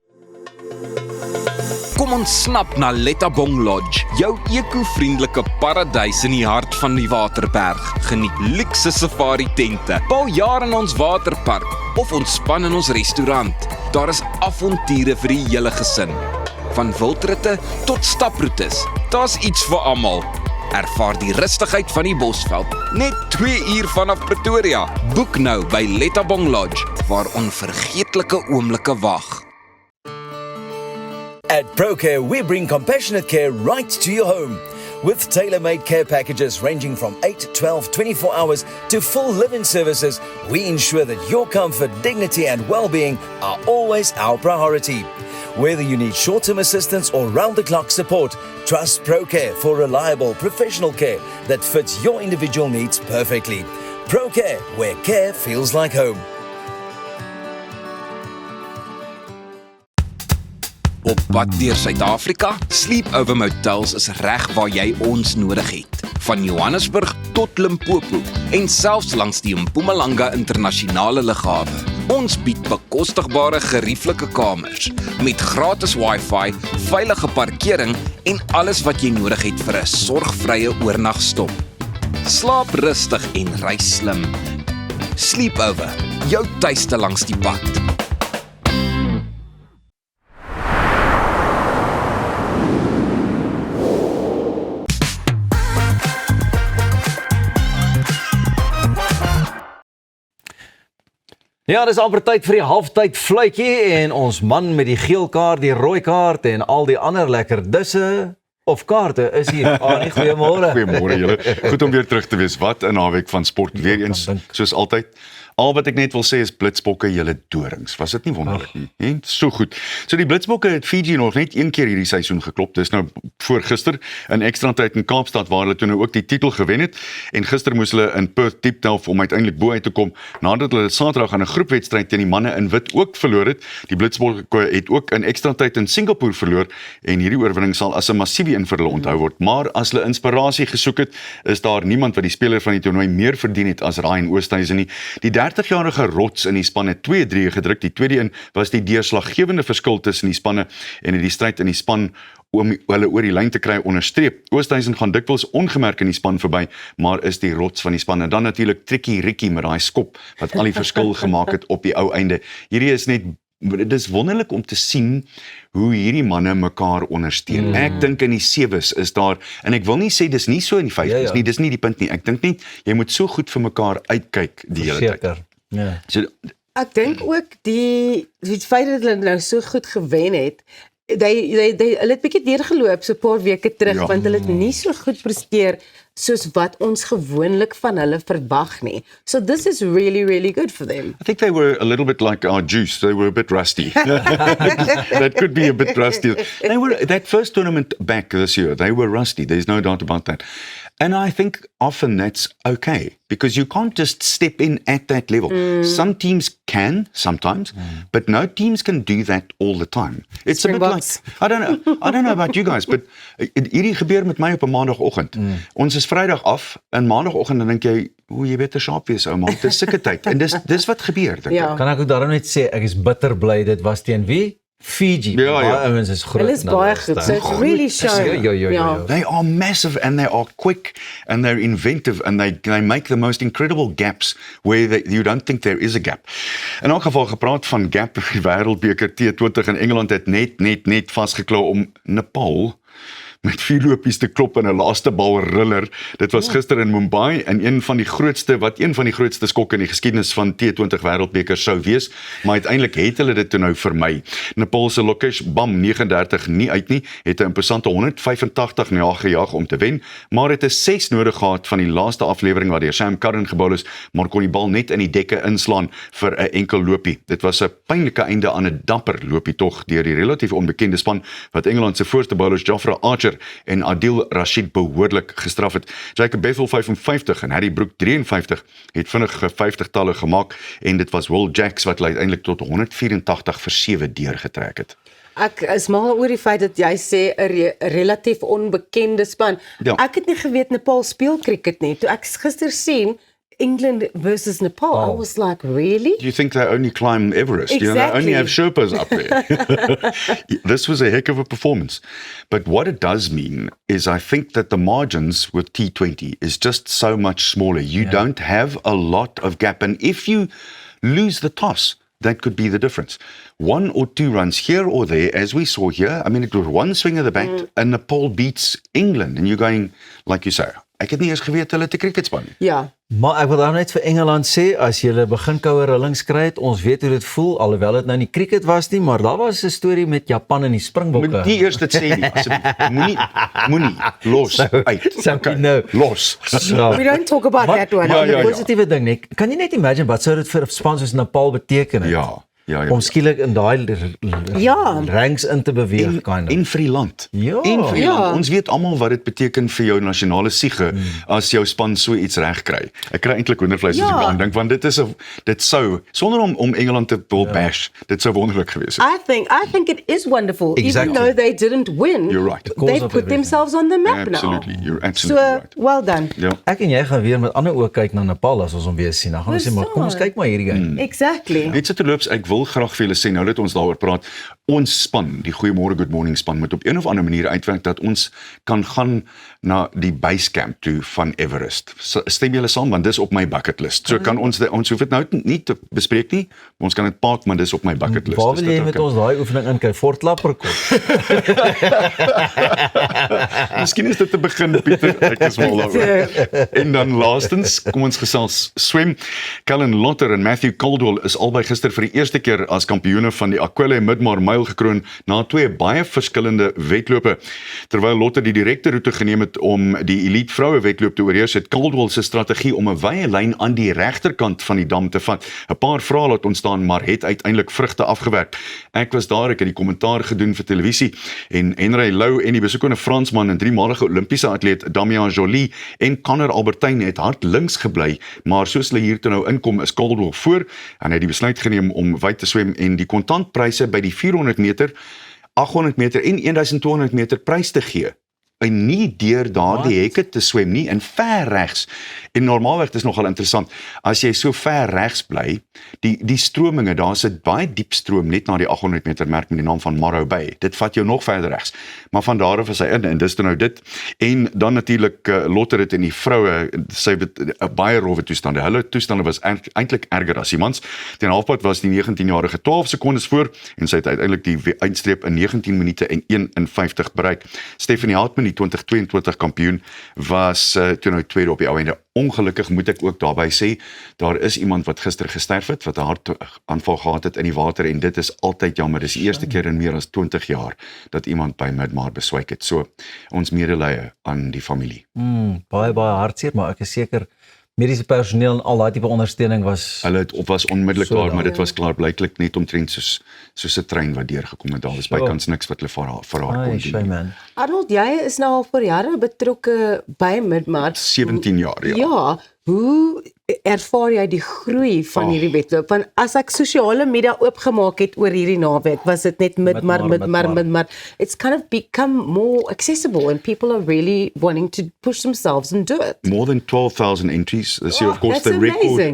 Kom ons snap na Lettabong Lodge, jou eco-vriendelike paradys in die hart van die Waterberg. Geniet luukse safari tente, bou jaar in ons waterpark of ontspan in ons restaurant. Daar is avonture vir die hele gesin. Van wildritte tot staproetes, daar's iets vir almal. Ervaar die rustigheid van die Bosveld, net 2 uur vanaf Pretoria. Boek nou by Lettabong Lodge, waar onvergeetlike oomblikke wag. At ProCare, we bring compassionate care right to your home. With tailor-made care packages ranging from 8, 12, 24 hours to full live-in services, we ensure that your comfort, dignity and well-being are always our priority. Whether you need short-term assistance or round-the-clock support, trust ProCare for reliable, professional care that fits your individual needs perfectly. ProCare, where care feels like home. Op pad deur Suid-Afrika, Sleepover Motels is reg waar jy ons nodig het. Van Johannesburg tot Limpopo en selfs langs die Mpumalanga internasionale lughawe. Ons bied bekostigbare gerieflike kamers met gratis wifi, veilige parkering en alles wat jy nodig het vir 'n sorgvrye oornagstop. Slaap rustig en reis slim. Sleepover, jou tuiste langs die pad. Ja, dis amper tyd vir die halftyd fluitjie en ons man met die geel kaart, die rooi kaart en al die ander lekker disse of kaarte is hier. Annie, goeiemôre. Goeiemôre julle. Goed om weer terug te wees. Wat 'n naweek van sport weer eens, soos altyd. Al wat ek net wil sê is Blitsbokke, julle dorings. Was dit nie wonderlik nie? He? So goed. So die Blitsbokke het Fiji nog net 1 keer hierdie seisoen geklop. Dis nou voor gister in ekstra tyd in Kaapstad waar hulle toe nou ook die titel gewen het. En gister moes hulle in Perth diep delf om uiteindelik bo uit te kom nadat hulle Saterdag aan 'n groepwedstryd teen die manne in wit ook verloor het. Die Blitsbokke het ook in ekstra tyd in Singapore verloor en hierdie oorwinning sal as 'n massiewe een vir hulle onthou word. Maar as hulle inspirasie gesoek het, is daar niemand wat die speler van die toernooi meer verdien het as Ryan Oosthuizen nie. Die 30-jarige rots in die span het 2-3 gedruk. Die tweede een was die deurslaggewende verskil tussen die spanne en het die stryd in die span om hulle oor die lyn te kry onderstreep. Oosthuizen gaan dikwels ongemerk in die span verby, maar is die rots van die span. En dan natuurlik Trikkie Rikkie met daai skop wat al die verskil gemaak het op die ou einde. Hierdie is net, dit is wonderlik om te sien hoe hierdie manne mekaar ondersteun. Ek dink in die 7's is daar, en ek wil nie sê dis nie so in die 5's nie, dis nie die punt nie. Ek dink net jy moet so goed vir mekaar uitkyk die hele tyd. Ja. So, ek dink ook die feit dat hulle nou so goed gewen het, hulle het bietjie deurgeloop so 'n paar weke terug, want hulle het nie so goed presteer soos wat ons gewoonlik van hulle verwag nie. So this is really, really good for them. I think they were a little bit like our juice. They were a bit rusty. That could be a bit rusty. They were, that first tournament back this year, they were rusty. There's no doubt about that. And I think often that's okay, because you can't just step in at that level. Some teams can, sometimes, but no teams can do that all the time. It's a bit like, I don't know about you guys, but hierdie gebeur met my op 'n maandagooggend. Ons is Vrydag af, en maandagooggend dan dink jy, jy beter sharp wees ou man, dit is sulke tyd. En dis wat gebeur, dink ek. Kan ek ook daarom net sê, ek is bitter bly dit was teen wie? Fiji. Ja. Ouens is groot. Hulle is baie goed, so it's really showing. They are massive and they are quick and they're inventive and they make the most incredible gaps where you don't think there is a gap. In elk geval gepraat van gap, die Wêreldbeker T20 in Engeland het net vasgeklou om Nepal met 4 lopies te klop in 'n laaste bal riller. Dit was gister in Mumbai en een van die grootste skokke in die geskiedenis van T20 Wêreldbeker sou wees, maar uiteindelik het hulle dit toe nou vermy. Nepal se Lokesh Bam 39 nie uit nie, het 'n imposante 185 gejaag om te wen, maar het 'n 6 nodig gehad van die laaste aflewering waar deur Sam Curran gebou is, maar kon die bal net in die dekke inslaan vir 'n enkel lopie. Dit was 'n pynlike einde aan 'n dapper lopie tog deur die relatief onbekende span wat Engeland se voorste bowlers Jofra Archer en Adil Rashid behoorlik gestraf het. Jacob Bethel 55 en Harry Brook 53 het vinnige 50-talle gemaak en dit was Will Jacks wat uiteindelik tot 184 vir 7 deurgetrek het. Ek is mal oor die feit dat jy sê 'n relatief onbekende span. Ja. Ek het nie geweet Nepal speel cricket nie. Toe ek gister sien England versus Nepal, I was like, really? Do you think they only climb Everest? Exactly. You know, they only have Sherpas up there. This was a heck of a performance. But what it does mean is I think that the margins with T20 is just so much smaller. You don't have a lot of gap. And if you lose the toss, that could be the difference. 1 or 2 runs here or there, as we saw here. I mean, it was one swing of the bat and Nepal beats England. And you're going, like you say, ek het nie eers geweet hulle te cricketspan nie. Ja. Maar ek wil dan net vir Engeland sê, as julle begin koue rillings kry het, ons weet hoe dit voel, alhoewel dit nou nie cricket was nie, maar daar was 'n storie met Japan en die Springbokke. Moet nie eers dit sê nie, asseblief. Moenie, los, uit. Los. We don't talk about that one. Maar 'n positiewe ding net. Kan jy net imagine wat sou dit vir 'n span soos Nepal beteken het? Ja. Om skielik in daai ranks in te beweeg en vir die land. Ja. En vir die land. Ons weet almal wat dit beteken vir jou nasionale siege as jou span so iets reg kry. Ek kry eintlik hoendervleis as ek daaraan dink, want dit sou sonder om Engeland te wil bash, dit sou wonderlik gewees het. I think it is wonderful, even though they didn't win. You're right. They put themselves on the map Absolutely. now. You're absolutely right. Well done. Ja. Ek en jy gaan weer met ander oë kyk na Nepal as ons hom weer sien. Dan gaan ons sê, maar kom ons kyk maar hierdie game. Exactly. Net so terloops, ek wil graag vir julle sê, nou dat ons daaroor praat, ons span, die Goeiemôre Good Morning span, moet op een of ander manier uitwerk dat ons kan gaan na die basecamp toe van Everest. Stem julle saam, want dis op my bucket list. So kan ons hoef dit nou nie te bespreek nie, ons kan dit park, maar dis op my bucket list. Waar wil jy met ons daai oefening in kyk? Fort Lapperkop. Miskien is dit te begin, Pieter, ek is mal daaroor. En dan laastens, kom ons gesels swem. Callan Lotter en Matthew Caldwell is albei gister vir die eerste keer as kampioene van die Aquile Midmar Mile gekroon na 2 baie verskillende wedlope. Terwyl Lotter die direkte roete geneem het om die elite vroue wedloop te oorheers, het Caldwell se strategie om 'n wye lyn aan die regterkant van die dam te vat 'n paar vrae laat ontstaan, maar het uiteindelik vrugte afgewerk. Ek was daar, ek het die kommentaar gedoen vir televisie en Henry Lou en die besoekende Fransman en 3-malige Olimpiese atleet Damien Joly en Connor Albertyn het hard links gebly, maar soos hulle hier toe nou inkom is Caldwell voor en hy het die besluit geneem om wyd te swem en die kontantpryse by die 400 meter, 800 meter en 1200 meter prys te gee. En nie deur daardie hekke te swem nie, en ver regs. En normaalweg, dit is nogal interessant, as jy so ver regs bly, die strominge, daar's 'n baie diep stroom net na die 800 meter merk met die naam van Morrow Bay. Dit vat jou nog verder regs. Maar van daar af is hy in, en dis nou dit. En dan natuurlik Lotter het en die vroue, sy het 'n baie rowwe toestande. Hulle toestande was eintlik erger as die mans. Teen halfpad was die 19-jarige 12 sekondes voor, en sy het uiteindelik die eindstreep in 19 minute en 51 bereik. Stephanie Hartman, die 2022 kampioen, was toe nou tweede op die ou einde. Ongelukkig moet ek ook daarby sê, daar is iemand wat gister gesterf het, wat 'n hartaanval gehad het in die water, en dit is altyd jammer. Dis die eerste keer in meer as 20 jaar dat iemand by Midmar beswyk het. So, ons medelee aan die familie. Baie hartseer, maar ek is seker mediese personeel en al daai tipe ondersteuning was... Hulle was onmiddellik daar, maar dit was klaarblyklik net omtrent soos 'n trein wat deurgekom het. Daar was bykans niks wat hulle vir haar kon doen. Arnold, jy is nou al vir jare betrokke by Midmar. 17 jaar, ja. Ja, hoe ervaar jy die groei van hierdie wedloop? Want as ek sosiale media oopgemaak het oor hierdie naweek, was dit net Midmar. It's kind of become more accessible and people are really wanting to push themselves and do it. More than 12,000 entries this year. Of course, that's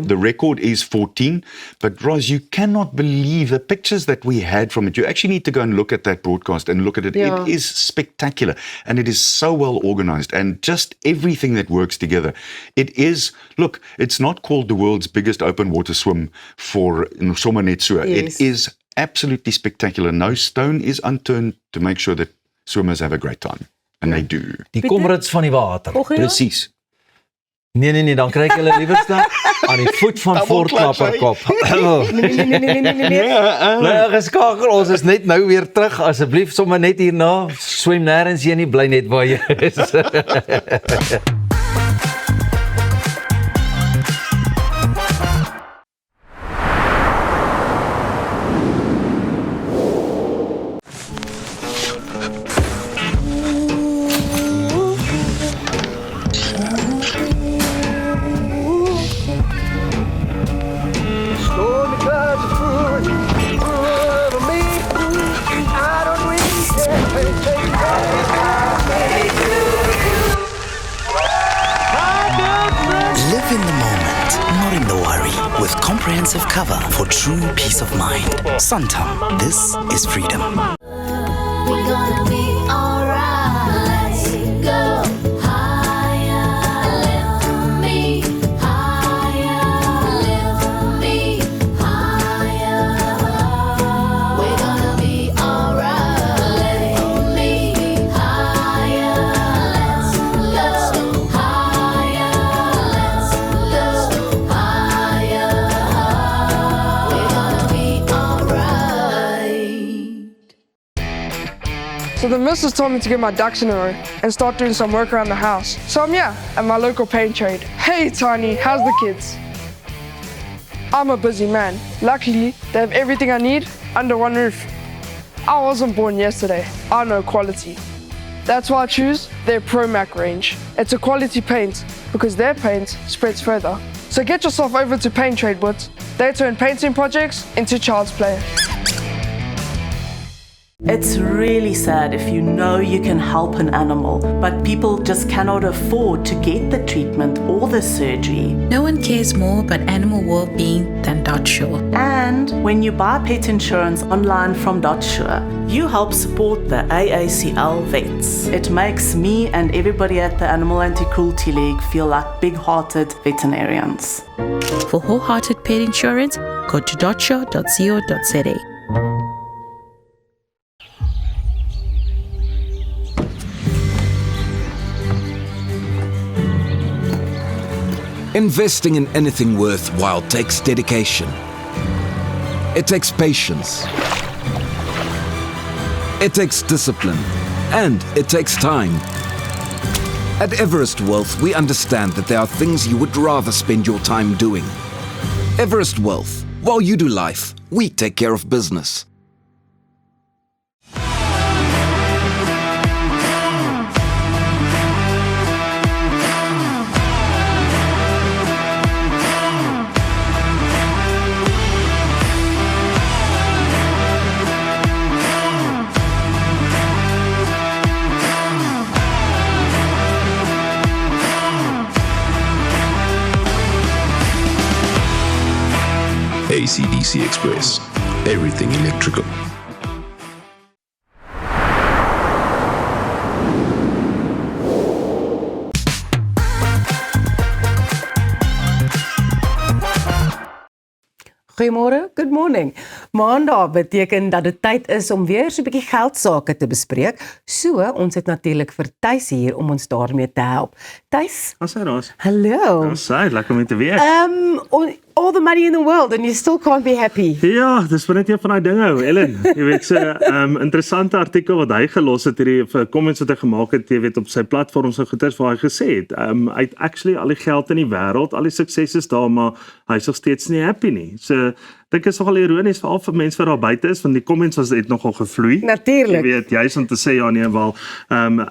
the record is 14. But Roz, you cannot believe the pictures that we had from it. You actually need to go and look at that broadcast and look at it. Yeah. It is spectacular and it is so well organized and just everything that works together. It is, look, it's not called the world's biggest open water swim for sommer net so. Yes. It is absolutely spectacular. No stone is unturned to make sure that swimmers have a great time. And they do. Die komrits van die water. Presies. Nee, dan kry ek hulle liewer staan aan die voet van Fort Lapperkop. Nee, geskakel, ons is net nou weer terug. Asseblief sommer net hierna. Swem nêrens heen nie, bly net waar jy is. Comprehensive cover for true peace of mind. Santam, this is freedom. We're gonna be alright. Let's go higher, lift me higher, lift me higher. the missus told me to get my ducks in a row and start doing some work around the house. So I'm here at my local paint trade. Hey Tiny, how's the kids? I'm a busy man. Luckily, they have everything I need under one roof. I wasn't born yesterday. I know quality. That's why I choose their ProMac range. It's a quality paint because their paint spreads further. So get yourself over to Paint Trade Boots. They turn painting projects into child's play. It's really sad if you know you can help an animal, but people just cannot afford to get the treatment or the surgery. No one cares more about animal well-being than DotSure. And when you buy pet insurance online from DotSure, you help support the AACL vets. It makes me and everybody at the Animal Anti-Cruelty League feel like big-hearted veterinarians. For wholehearted pet insurance, go to dotsure.co.za. Investing in anything worthwhile takes dedication. It takes patience. It takes discipline. And it takes time. At Everest Wealth, we understand that there are things you would rather spend your time doing. Everest Wealth. While you do life, we take care of business. AC/DC Express. Everything electrical. Goeiemôre, good morning. Maandag beteken dat dit tyd is om weer so 'n bietjie geldsaake te bespreek. So, ons het natuurlik vir Thys hier om ons daarmee te help. Thys? Ons sê Roos. Hallo. Ons sê lekker om te weet. All the money in the world and you still can't be happy. Ja, dis net een van daai dinge ou, Ellen. Jy weet so 'n interessante artikel wat hy gelos het hierdie vir comments wat hy gemaak het, jy weet op sy platform so goeders waar hy gesê het, hy het actually al die geld in die wêreld, al die sukses is daar, maar hy is nog steeds nie happy nie. So dink is nogal ironies veral vir mense wat daar buite is, want die comments was het nogal gevloei. Natuurlik. Jy weet, jy's om te sê ja nee, wel,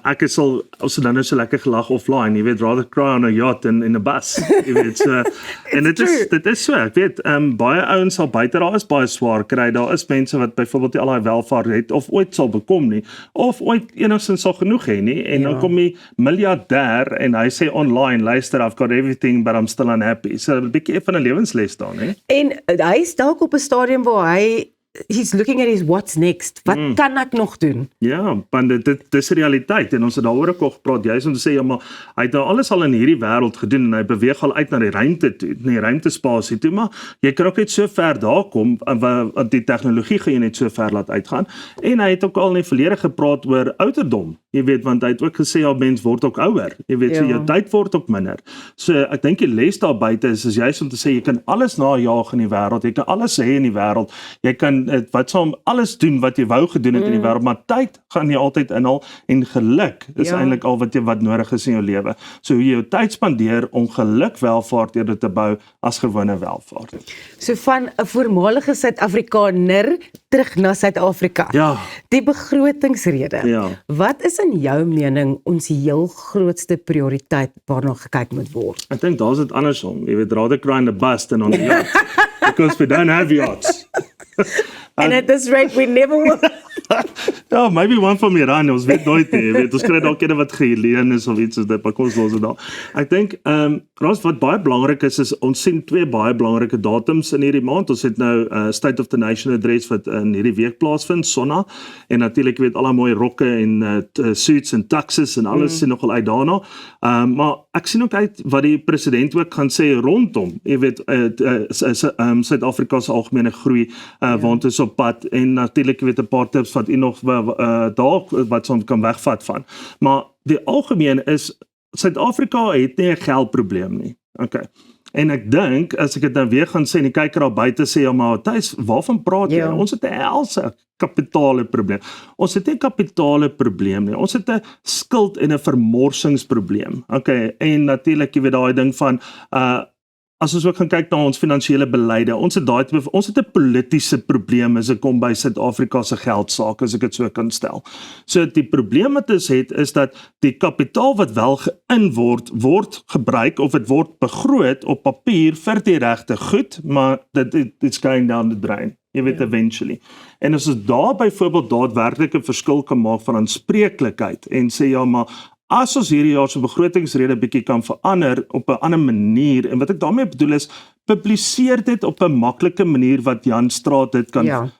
ek is al ons het dan nou so lekker gelag offline, jy weet, rather cry on a yacht in 'n bus. Jy weet, so en dit is so, ek weet, baie ouens sal buite daar is baie swaar kry. Daar is mense wat byvoorbeeld nie al daai welvaart het of ooit sal bekom nie, of ooit enigstens sal genoeg hê nie, en dan kom die miljardêr en hy sê online, luister, I've got everything but I'm still unhappy. So 'n bietjie van 'n lewensles daar, hè. En hy is dalk op 'n stadium waar he's looking at his what's next. Wat kan ek nog doen? Ja, want dit is realiteit en ons het daaroor ook al gepraat. Jy is om te sê ja, maar hy het nou alles al in hierdie wêreld gedoen en hy beweeg al uit na die ruimte toe, na die ruimtespasie toe, maar jy kan ook net so ver daar kom want die tegnologie gaan jy net so ver laat uitgaan. En hy het ook al in die verlede gepraat oor ouderdom. Jy weet, want hy het ook gesê ja, mens word ook ouer. Jy weet, so jou tyd word ook minder. So ek dink die les daar buite is juist om te sê jy kan alles najaag in die wêreld, jy kan alles hê in die wêreld. Jy kan wat saam alles doen wat jy wou gedoen het in die wêreld, maar tyd gaan jy altyd inhaal en geluk is eintlik al wat nodig is in jou lewe. So hoe jy jou tyd spandeer om geluk welvaart eerder te bou as gewone welvaart. So van 'n voormalige Suid-Afrikaner terug na Suid-Afrika. Ja. Die begrotingsrede. Ja. Wat is in jou mening ons heel grootste prioriteit waarna gekyk moet word? Ek dink daar's dit andersom. Jy weet, rather cry in the bus than on the yacht. Because we don't have yachts. And at this rate we never will. Ja, maybe one from Iran, ons weet nooit nie, jy weet, ons kry dalk ene wat geleen is of iets soos dit, maar kom ons los dit daar. Ek dink, wat baie belangrik is ons sien twee baie belangrike datums in hierdie maand. Ons het nou State of the Nation address wat in hierdie week plaasvind, Sonna, en natuurlik weet al die mooi rokke en suits en taxes en alles sien nogal uit daarna. Maar ek sien ook uit wat die president ook gaan sê rondom, jy weet, Suid-Afrika se algemene groei, want is op pad, en natuurlik weet 'n paar tips wat u nog daar wat ons kan wegvat van. Maar die algemeen is Suid-Afrika het nie 'n geldprobleem nie. Okay. En ek dink, as ek dit nou weer gaan sê, en die kyker daar buite sê, ja maar Thys, waarvan praat jy? Ons het 'n helse kapitale probleem. Ons het nie 'n kapitale probleem nie. Ons het 'n skuld en 'n vermorsingsprobleem. Okay, en natuurlik, jy weet daai ding van as ons ook gaan kyk na ons finansiële beleide, ons het 'n politiese probleem as dit kom by Suid-Afrika se geldsaake, as ek dit so kan stel. So die probleem wat ons het, is dat die kapitaal wat wel geïn word gebruik, of dit word begroot op papier vir die regte goed, maar it's going down the drain. Jy weet, eventually. En as ons daar byvoorbeeld daadwerklik 'n verskil kan maak van aanspreeklikheid en sê ja, maar as ons hierdie jaar se begrotingsrede bietjie kan verander op 'n ander manier, en wat ek daarmee bedoel is, publiseer dit op 'n maklike manier wat Jan Straat dit kan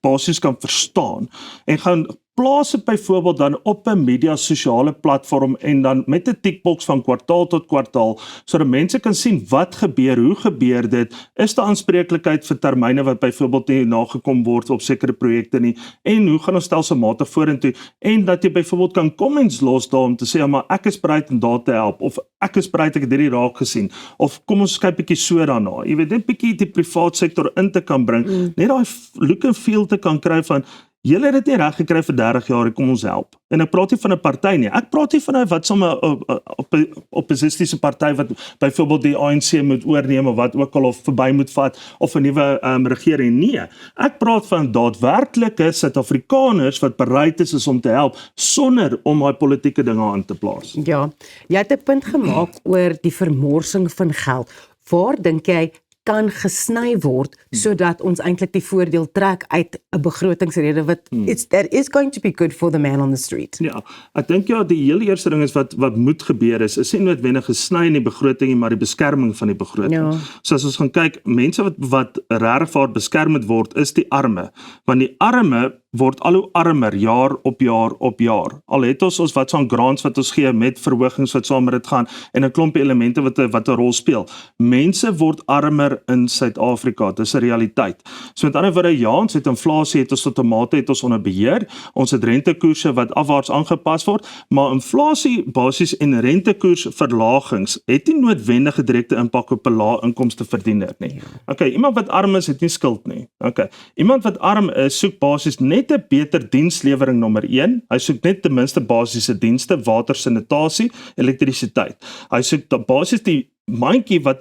basies kan verstaan, en gaan plaas dit byvoorbeeld dan op 'n media sosiale platform en dan met 'n tickbox van kwartaal tot kwartaal, sodat mense kan sien wat gebeur, hoe gebeur dit, is daar aanspreeklikheid vir termyne wat byvoorbeeld nie nagekom word op sekere projekte nie, en hoe gaan ons stelselmatig vorentoe, en dat jy byvoorbeeld kan comments los daar om te sê, ja, maar ek is bereid om daar te help, of ek is bereid, ek het hierdie raak gesien, of kom ons kyk bietjie so daarna, jy weet, net bietjie die privaat sektor in te kan bring, net daai look and feel te kan kry van, julle het dit nie reg gekry vir 30 jaar, kom ons help. En ek praat nie van 'n party nie. Ek praat nie van 'n wat sommer 'n oppositiese party wat byvoorbeeld die ANC moet oorneem of wat ook al, of verby moet vat, of 'n nuwe regering. Nee, ek praat van daadwerklike Suid-Afrikaners wat bereid is om te help sonder om daai politieke dinge aan te plaas. Ja, jy het 'n punt gemaak oor die vermorsing van geld. Waar dink jy kan gesny word sodat ons eintlik die voordeel trek uit 'n begrotingsrede wat that is going to be good for the man on the street. Ja, ek dink ja, die heel eerste ding is wat moet gebeur is nie noodwendig gesny in die begroting nie, maar die beskerming van die begroting. Ja. So as ons gaan kyk, mense wat regtig beskerm word, is die arme, want die arme word al hoe armer jaar op jaar op jaar. Al het ons wat so 'n grants wat ons gee met verhogings wat saam met dit gaan en 'n klompie elemente wat 'n rol speel. Mense word armer in Suid-Afrika, dis 'n realiteit. So met ander woorde, ja, ons het inflasie, het ons tot 'n mate het ons onder beheer. Ons het rentekoerse wat afwaarts aangepas word, maar inflasie basies en rentekoersverlagings het nie noodwendige direkte impak op 'n lae inkomste verdiener nie. Okay, iemand wat arm is, het nie skuld nie. Okay, iemand wat arm is, soek basies net 'n beter dienslewering nommer 1. Hy soek net ten minste basiese dienste, water, sanitasie, elektrisiteit. Hy soek basies die mandjie wat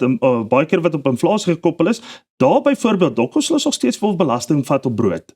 baie keer wat op inflasie gekoppel is, daar byvoorbeeld, ook ons sal nog steeds veel belasting vat op brood.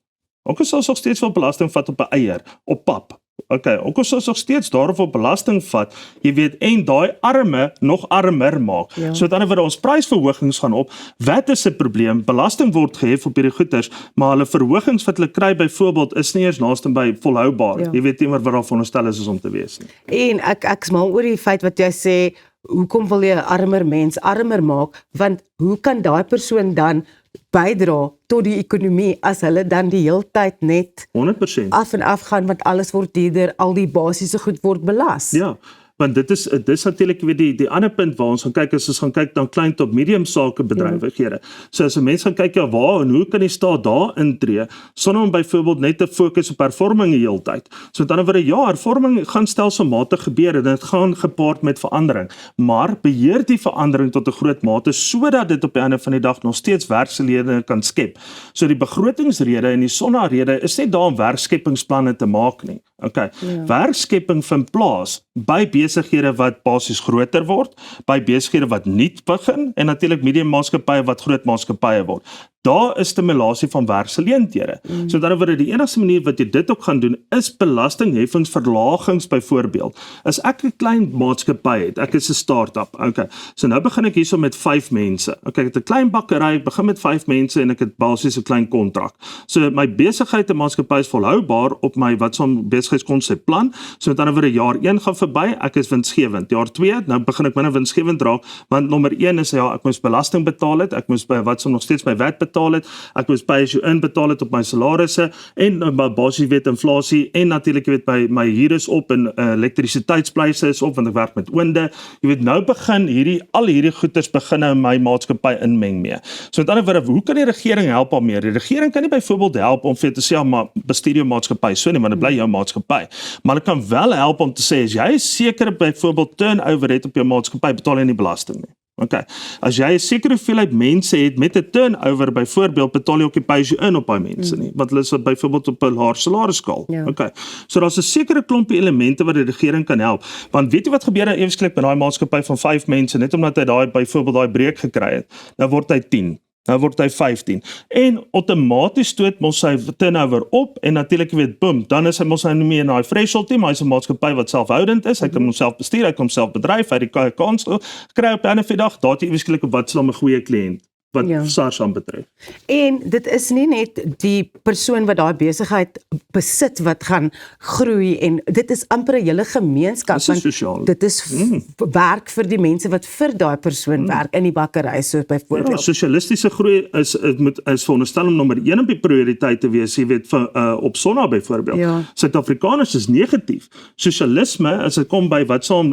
Ook ons sal nog steeds veel belasting vat op 'n eier, op pap. Okay, ook ons sal nog steeds daarop belasting vat, jy weet, en daai arme nog armer maak. Ja. So dan wanneer ons prysverhogings gaan op, wat is 'n probleem? Belasting word gehef op hierdie goederes, maar hulle verhogings wat hulle kry byvoorbeeld is nie eers naaste by volhoubaar. Ja. Jy weet nie meer wat daar veronderstel is om te wees nie. En ek is mal oor die feit wat jy sê, hoekom wil jy 'n armer mens armer maak? Want hoe kan daai persoon dan bydra tot die ekonomie as hulle dan die heeltyd net 100% af en af gaan, want alles word duurder, al die basiese goed word belas. Ja, want dit is natuurlik weer die ander punt waar ons gaan kyk, as ons gaan kyk na klein tot medium sake bedrywighede. So as 'n mens gaan kyk, ja, waar en hoe kan die staat daar intree sonder om byvoorbeeld net te fokus op hervorming die hele tyd. So met ander woorde, ja, hervorming gaan stelselmatig gebeur en dit gaan gepaard met verandering, maar beheer die verandering tot 'n groot mate sodat dit op die einde van die dag nog steeds werksgeleenthede kan skep. So die begrotingsrede en die SONA-rede is net daar om werkskepingsplanne te maak nie. Okay. Ja. Werkskepping vind plaas by besighede wat basies groter word, by besighede wat nuut begin en natuurlik mediummaatskappye wat groot maatskappye word. Daar is stimulasie van werksgeleenthede. So dan word die enigste manier wat jy dit ook gaan doen is belastingheffingsverlagings byvoorbeeld. As ek 'n klein maatskappy het, ek is 'n start-up. Okay. So nou begin ek hierso met 5 mense. Okay, ek het 'n klein bakkery, ek begin met 5 mense en ek het basies 'n klein kontrak. So my besigheid en maatskappy is volhoubaar op my wat so 'n besigheidskonsepplan. So met ander woorde, jaar 1 gaan verby, ek is winsgewend. Jaar 2, nou begin ek minder winsgewend raak, want nommer 1 is ja, ek moes belasting betaal het, ek moes by wat so nog steeds my wet betaal het, ek moes pay as you earn betaal het op my salarisse en basies weet inflasie en natuurlik jy weet my huur is op en elektrisiteitspryse is op want ek werk met oonde. Jy weet nou begin al hierdie goederes begin nou my maatskappy inmeng mee. So met ander woorde, hoe kan die regering help daarmee? Die regering kan nie byvoorbeeld help om vir te sê maar bestuur jou maatskappy so nie, maar dit bly jou maatskappy. Maar dit kan wel help om te sê as jy seker byvoorbeeld turnover het op jou maatskappy, betaal jy nie belasting nie. Okay. As jy 'n sekere hoeveelheid mense het met 'n turnover, byvoorbeeld betaal jy ook nie pensioen in op daai mense nie, want hulle is byvoorbeeld op 'n laer salarisskaal. Okay. So daar's 'n sekere klompie elemente wat die regering kan help. Want weet jy wat gebeur nou ewesklik met daai maatskappy van 5 mense, net omdat hy byvoorbeeld daai breek gekry het, nou word hy 10. Nou word hy 15. En outomaties stoot mos sy turnover op en natuurlik weet boom, dan is hy mos nou nie meer in daai threshold nie, maar hy's 'n maatskappy wat selfhoudend is, hy kan homself bestuur, hy kan homself bedryf, hy het die kans gekry op 'n ander dag, daar het jy ewesklik wat sal 'n goeie kliënt wat SARS aanbetref. En dit is nie net die persoon wat daai besigheid besit wat gaan groei en dit is amper 'n hele gemeenskap want dit is werk vir die mense wat vir daai persoon werk in die bakkery so byvoorbeeld. Ja, sosialistiese groei is veronderstel om nommer 1 op die prioriteit te wees, jy weet op Sonna byvoorbeeld. Suid-Afrikaners is negatief. Sosialisme as dit kom by wat saam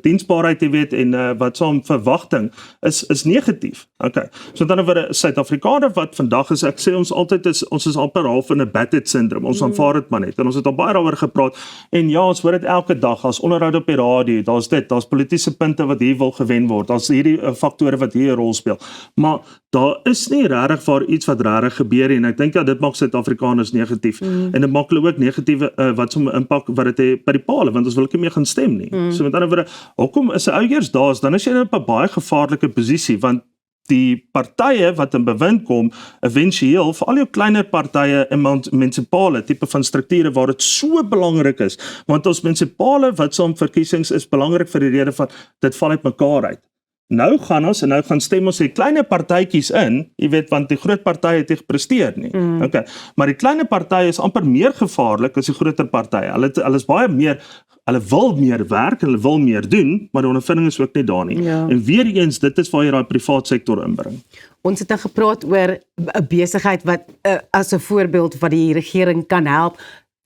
diensbaarheid jy weet en wat saam verwagting is negatief. Okay. So dan oor 'n Suid-Afrikaner wat vandag is, ek sê ons altyd ons is amper half in 'n battered syndroom. Ons aanvaar dit maar net. En ons het al baie daaroor gepraat. En ja, ons hoor dit elke dag as onderhoud op die radio. Daar's politieke punte wat hier wil gewen word. Daar's hierdie faktore wat hier 'n rol speel. Maar daar is nie regtig vir iets wat regtig gebeur en ek dink dit maak Suid-Afrikaners negatief. En dit maak hulle ook negatiewe wat so 'n impak wat dit het by die paal want ons wil nie meer gaan stem nie. So met ander woorde, hoekom is 'n ou eers daar's dan is jy op 'n baie gevaarlike posisie want die partye wat in bewind kom, eventueel, vir al jou kleiner partye en munisipale tipe van strukture waar dit so belangrik is, want ons munisipale wat saam verkiesings is belangrik vir die rede van, dit val uit mekaar uit. Nou gaan ons en nou gaan stem ons die kleine partytjies in, jy weet, want die groot partye het nie gepresteer nie. Okay. Maar die kleine partye is amper meer gevaarlik as die groter partye. Hulle is baie meer hulle wil meer werk, hulle wil meer doen, maar die ondervinding is ook nie daar nie. En weer eens, dit is waar jy daai privaat sektor inbring. Ons het dan gepraat oor 'n besigheid wat as 'n voorbeeld wat die regering kan help.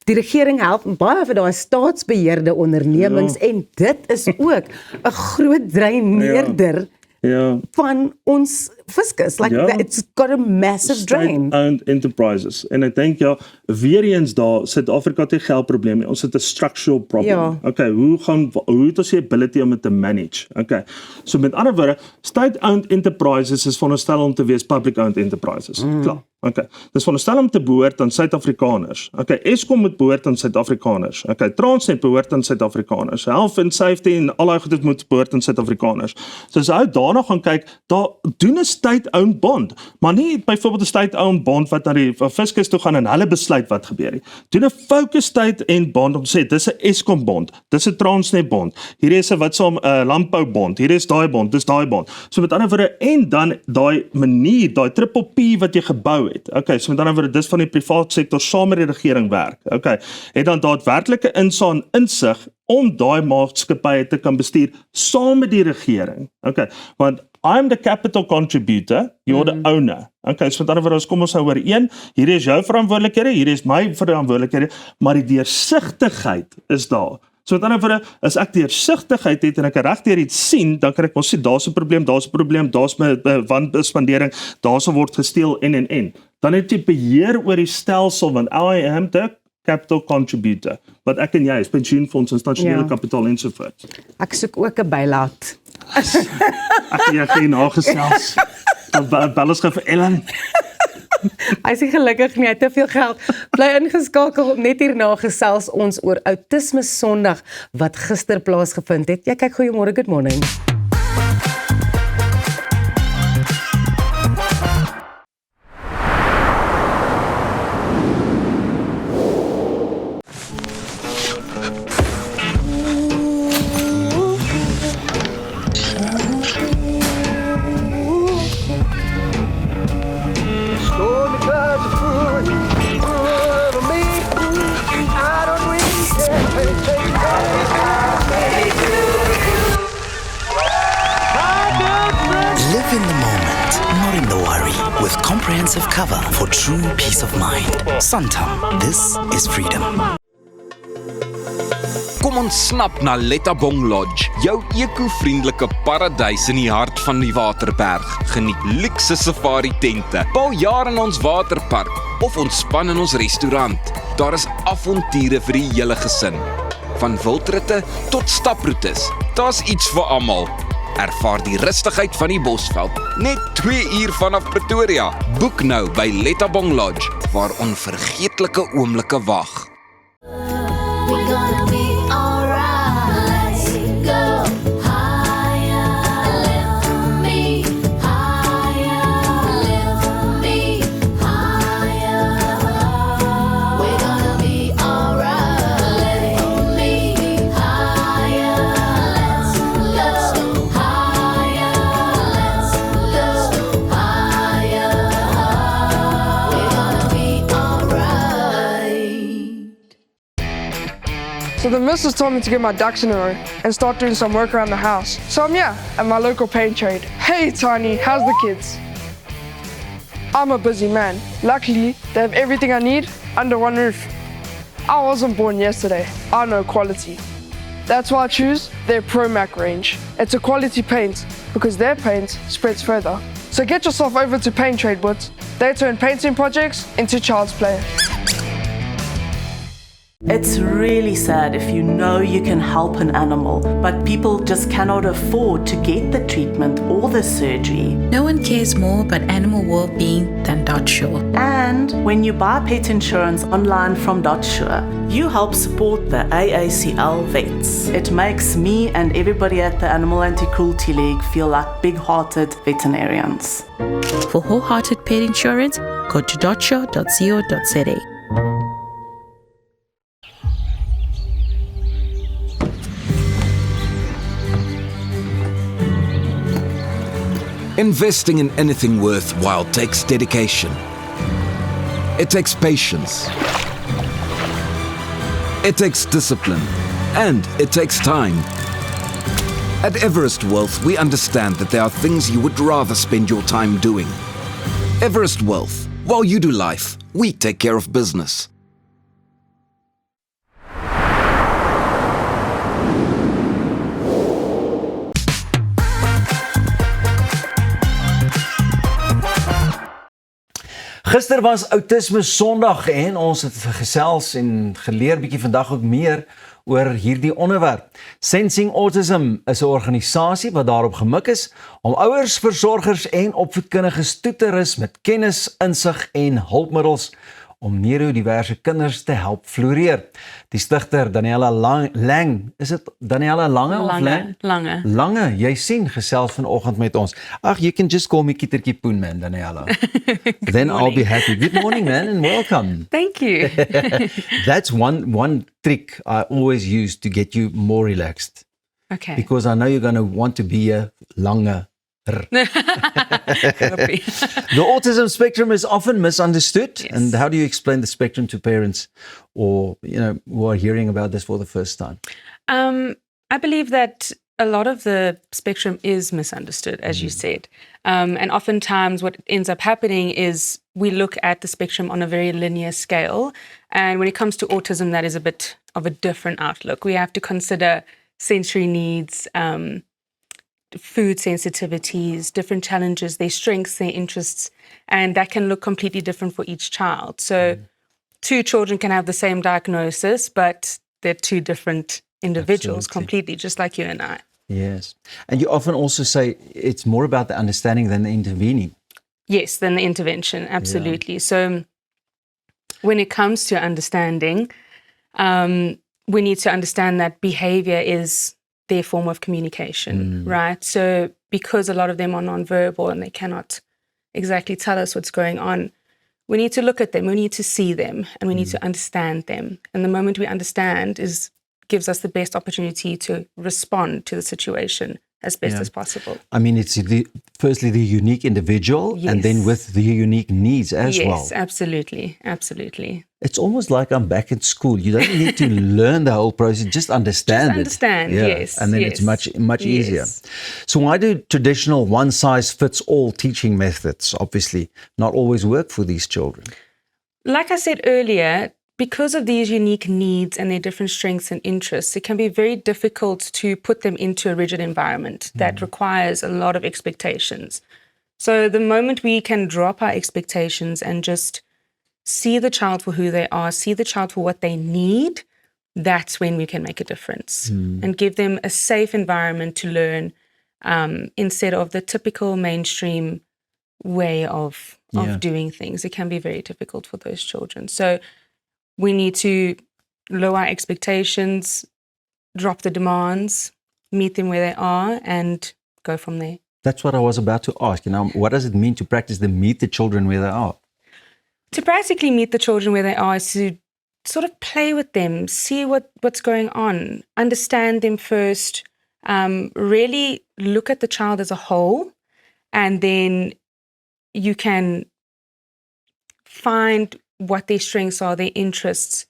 Die regering help baie vir daai staatsbeheerde ondernemings en dit is ook 'n groot dreineerder van ons fiscus. It's got a massive drain. State-owned enterprises. En ek dink weer eens daar, Suid-Afrika het 'n geldprobleem nie. Ons het 'n structural problem. Okay, hoe het ons die ability om dit te manage? Okay. So met ander woorde, state-owned enterprises is veronderstel om te wees public-owned enterprises. Klaar. Okay. Dis veronderstel om te behoort aan Suid-Afrikaners. Okay, Eskom moet behoort aan Suid-Afrikaners. Okay, Transnet behoort aan Suid-Afrikaners. Health and safety en al daai goed moet behoort aan Suid-Afrikaners. So as jy daarna gaan kyk, daar doen 'n state-owned bond, maar nie byvoorbeeld 'n state-owned bond wat na die fiskus toe gaan en hulle besluit wat gebeur nie. Doen 'n focus state-owned bond om sê dis 'n Eskom bond, dis 'n Transnet bond. Hier is 'n wat so 'n landbou bond, hier is daai bond, dis daai bond. So met ander woorde en dan daai manier, daai triple P wat jy gebou het. Okay, so met ander woorde dis van die privaat sektor saam met die regering werk. Okay, het dan daadwerklike insig om daai maatskappye te kan bestuur saam met die regering. Okay, want I'm the capital contributor, you're the owner. Okay, so met ander woorde, kom ons nou ooreen, hier is jou verantwoordelikhede, hier is my verantwoordelikhede, maar die deursigtigheid is daar. So met ander woorde, as ek deursigtigheid het en ek regdeur iets sien, dan kan ek mos sê, daar's 'n probleem, daar's my wanbespandering, daar's word gesteel en. Dan het jy beheer oor die stelsel, want I am the capital contributor, wat ek en jy is, pensioenfonds, institusionele kapitaal ensovoorts. Ek soek ook 'n bylaat. Ek en jy geen nagesels, dan bel ons vir Ellen. Hy sê gelukkig nie, hy het te veel geld. Bly ingeskakel, net hierna gesels ons oor Autisme Sondag wat gister plaasgevind het. Jy kyk goeiemôre, good morning. Live in the moment, not in the worry. With comprehensive cover for true peace of mind. Santam, this is freedom. Kom ons snap na Lettabong Lodge, jou eko-vriendelike paradys in die hart van die Waterberg. Geniet luukse safari tente, bou jaar in ons waterpark of ontspan in ons restaurant. Daar is avonture vir die hele gesin. Van wildritte tot staproetes, daar's iets vir almal. Ervaar die rustigheid van die Bosveld net 2 uur vanaf Pretoria. Boek nou by Lettabong Lodge waar onvergeetlike oomblikke wag. We're gonna be alright. Let's go higher, lift me higher, lift me higher. We're gonna be alright. Lift me higher. Let's go higher. Let's go higher. We're gonna be alright. So the missus told me to get my ducks in a row and start doing some work around the house. So I'm here at my local paint trade. Hey Tiny, how's the kids? I'm a busy man. Luckily, they have everything I need under one roof. I wasn't born yesterday. I know quality. That's why I choose their ProMac range. It's a quality paint because their paint spreads further. So get yourself over to Paint Trade Woods. They turn painting projects into child's play. It's really sad if you know you can help an animal, but people just cannot afford to get the treatment or the surgery. No one cares more about animal well-being than DotSure. And when you buy pet insurance online from DotSure, you help support the AACL vets. It makes me and everybody at the Animal Anti-Cruelty League feel like big-hearted veterinarians. For wholehearted pet insurance, go to dotsure.co.za. Investing in anything worthwhile takes dedication. It takes patience. It takes discipline. And it takes time. At Everest Wealth, we understand that there are things you would rather spend your time doing. Everest Wealth. While you do life, we take care of business. Gister was Autisme Sondag en ons het gesels en geleer bietjie vandag ook meer oor hierdie onderwerp. Sensing Autism is 'n organisasie wat daarop gemik is om ouers, versorgers en opvoedkundiges toe te rus met kennis, insig en hulpmiddels om neurodiverse kinders te help floreer. Die stigter Daniela Lang, is dit Daniela Lange of Lang? Lange. Lange, jy sien gesels vanoggend met ons. Ag, you can just call me Kietertjie Poen man, Daniela. Then I'll be happy. Good morning man and welcome. Thank you. That's one trick I always use to get you more relaxed. Okay. Because I know you're going to want to be a Lange. The autism spectrum is often misunderstood. Yes. And how do you explain the spectrum to parents or, who are hearing about this for the first time? I believe that a lot of the spectrum is misunderstood, as you said. And oftentimes what ends up happening is we look at the spectrum on a very linear scale. And when it comes to autism, that is a bit of a different outlook. We have to consider sensory needs, food sensitivities, different challenges, their strengths, their interests, and that can look completely different for each child. So 2 children can have the same diagnosis, but they're 2 different individuals. Absolutely. Completely, just like you and I. Yes. And you often also say it's more about the understanding than the intervening. Yes, then the intervention, absolutely. So when it comes to understanding, we need to understand that behavior is their form of communication, right? So because a lot of them are nonverbal and they cannot exactly tell us what's going on, we need to look at them, we need to see them, and we need to understand them. And the moment we understand gives us the best opportunity to respond to the situation as best as possible. I mean, it's firstly the unique individual and then with the unique needs as well. Yes, absolutely, absolutely. It's almost like I'm back in school. You don't need to learn the whole process, just understand it. Understand, yes. And then it's much easier. So why do traditional one-size-fits-all teaching methods obviously not always work for these children? Like I said earlier, because of these unique needs and their different strengths and interests, it can be very difficult to put them into a rigid environment that requires a lot of expectations. So the moment we can drop our expectations and just see the child for who they are, see the child for what they need, that's when we can make a difference and give them a safe environment to learn instead of the typical mainstream way of doing things. It can be very difficult for those children. So we need to lower our expectations, drop the demands, meet them where they are, and go from there. That's what I was about to ask. What does it mean to practice the meet the children where they are? To practically meet the children where they are is to sort of play with them, see what's going on, understand them first, really look at the child as a whole, and then you can find what their strengths are, their interests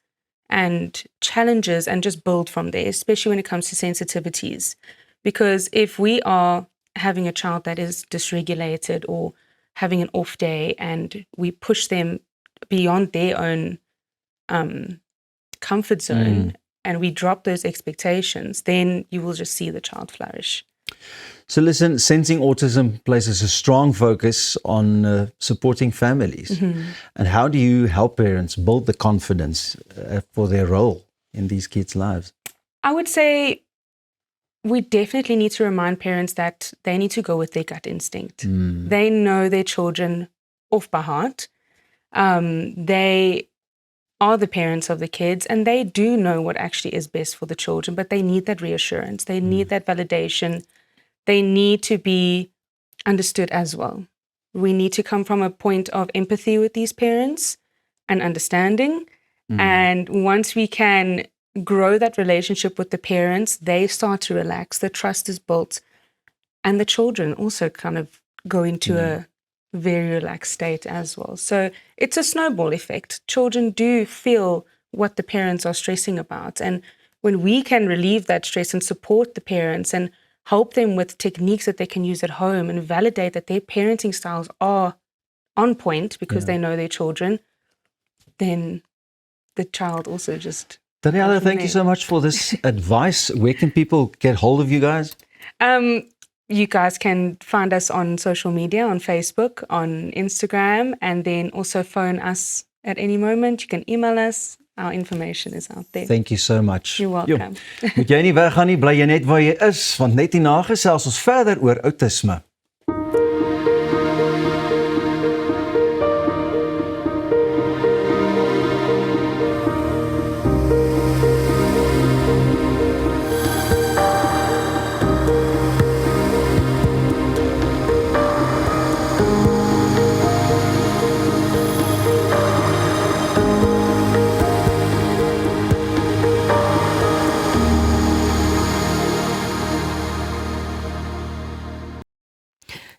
and challenges, and just build from there, especially when it comes to sensitivities. Because if we are having a child that is dysregulated or having an off day and we push them beyond their own comfort zone and we drop those expectations, then you will just see the child flourish. So listen, Sensing Autism places a strong focus on supporting families. Mm-hmm. And how do you help parents build the confidence for their role in these kids' lives? I would say we definitely need to remind parents that they need to go with their gut instinct. They know their children off by heart. They are the parents of the kids, and they do know what actually is best for the children, but they need that reassurance. They need that validation. They need to be understood as well. We need to come from a point of empathy with these parents and understanding. And once we can grow that relationship with the parents, they start to relax, the trust is built, and the children also kind of go into a very relaxed state as well. So it's a snowball effect. Children do feel what the parents are stressing about. And when we can relieve that stress and support the parents and help them with techniques that they can use at home and validate that their parenting styles are on point because they know their children, then the child also just... Daniela, thank you so much for this advice. Where can people get hold of you guys? You guys can find us on social media, on Facebook, on Instagram, and then also phone us at any moment. You can email us. Our information is out there. Thank you so much. You're welcome. Moet jy nie weggaan nie, bly jy net waar jy is, want net hierna gesels ons verder oor outisme.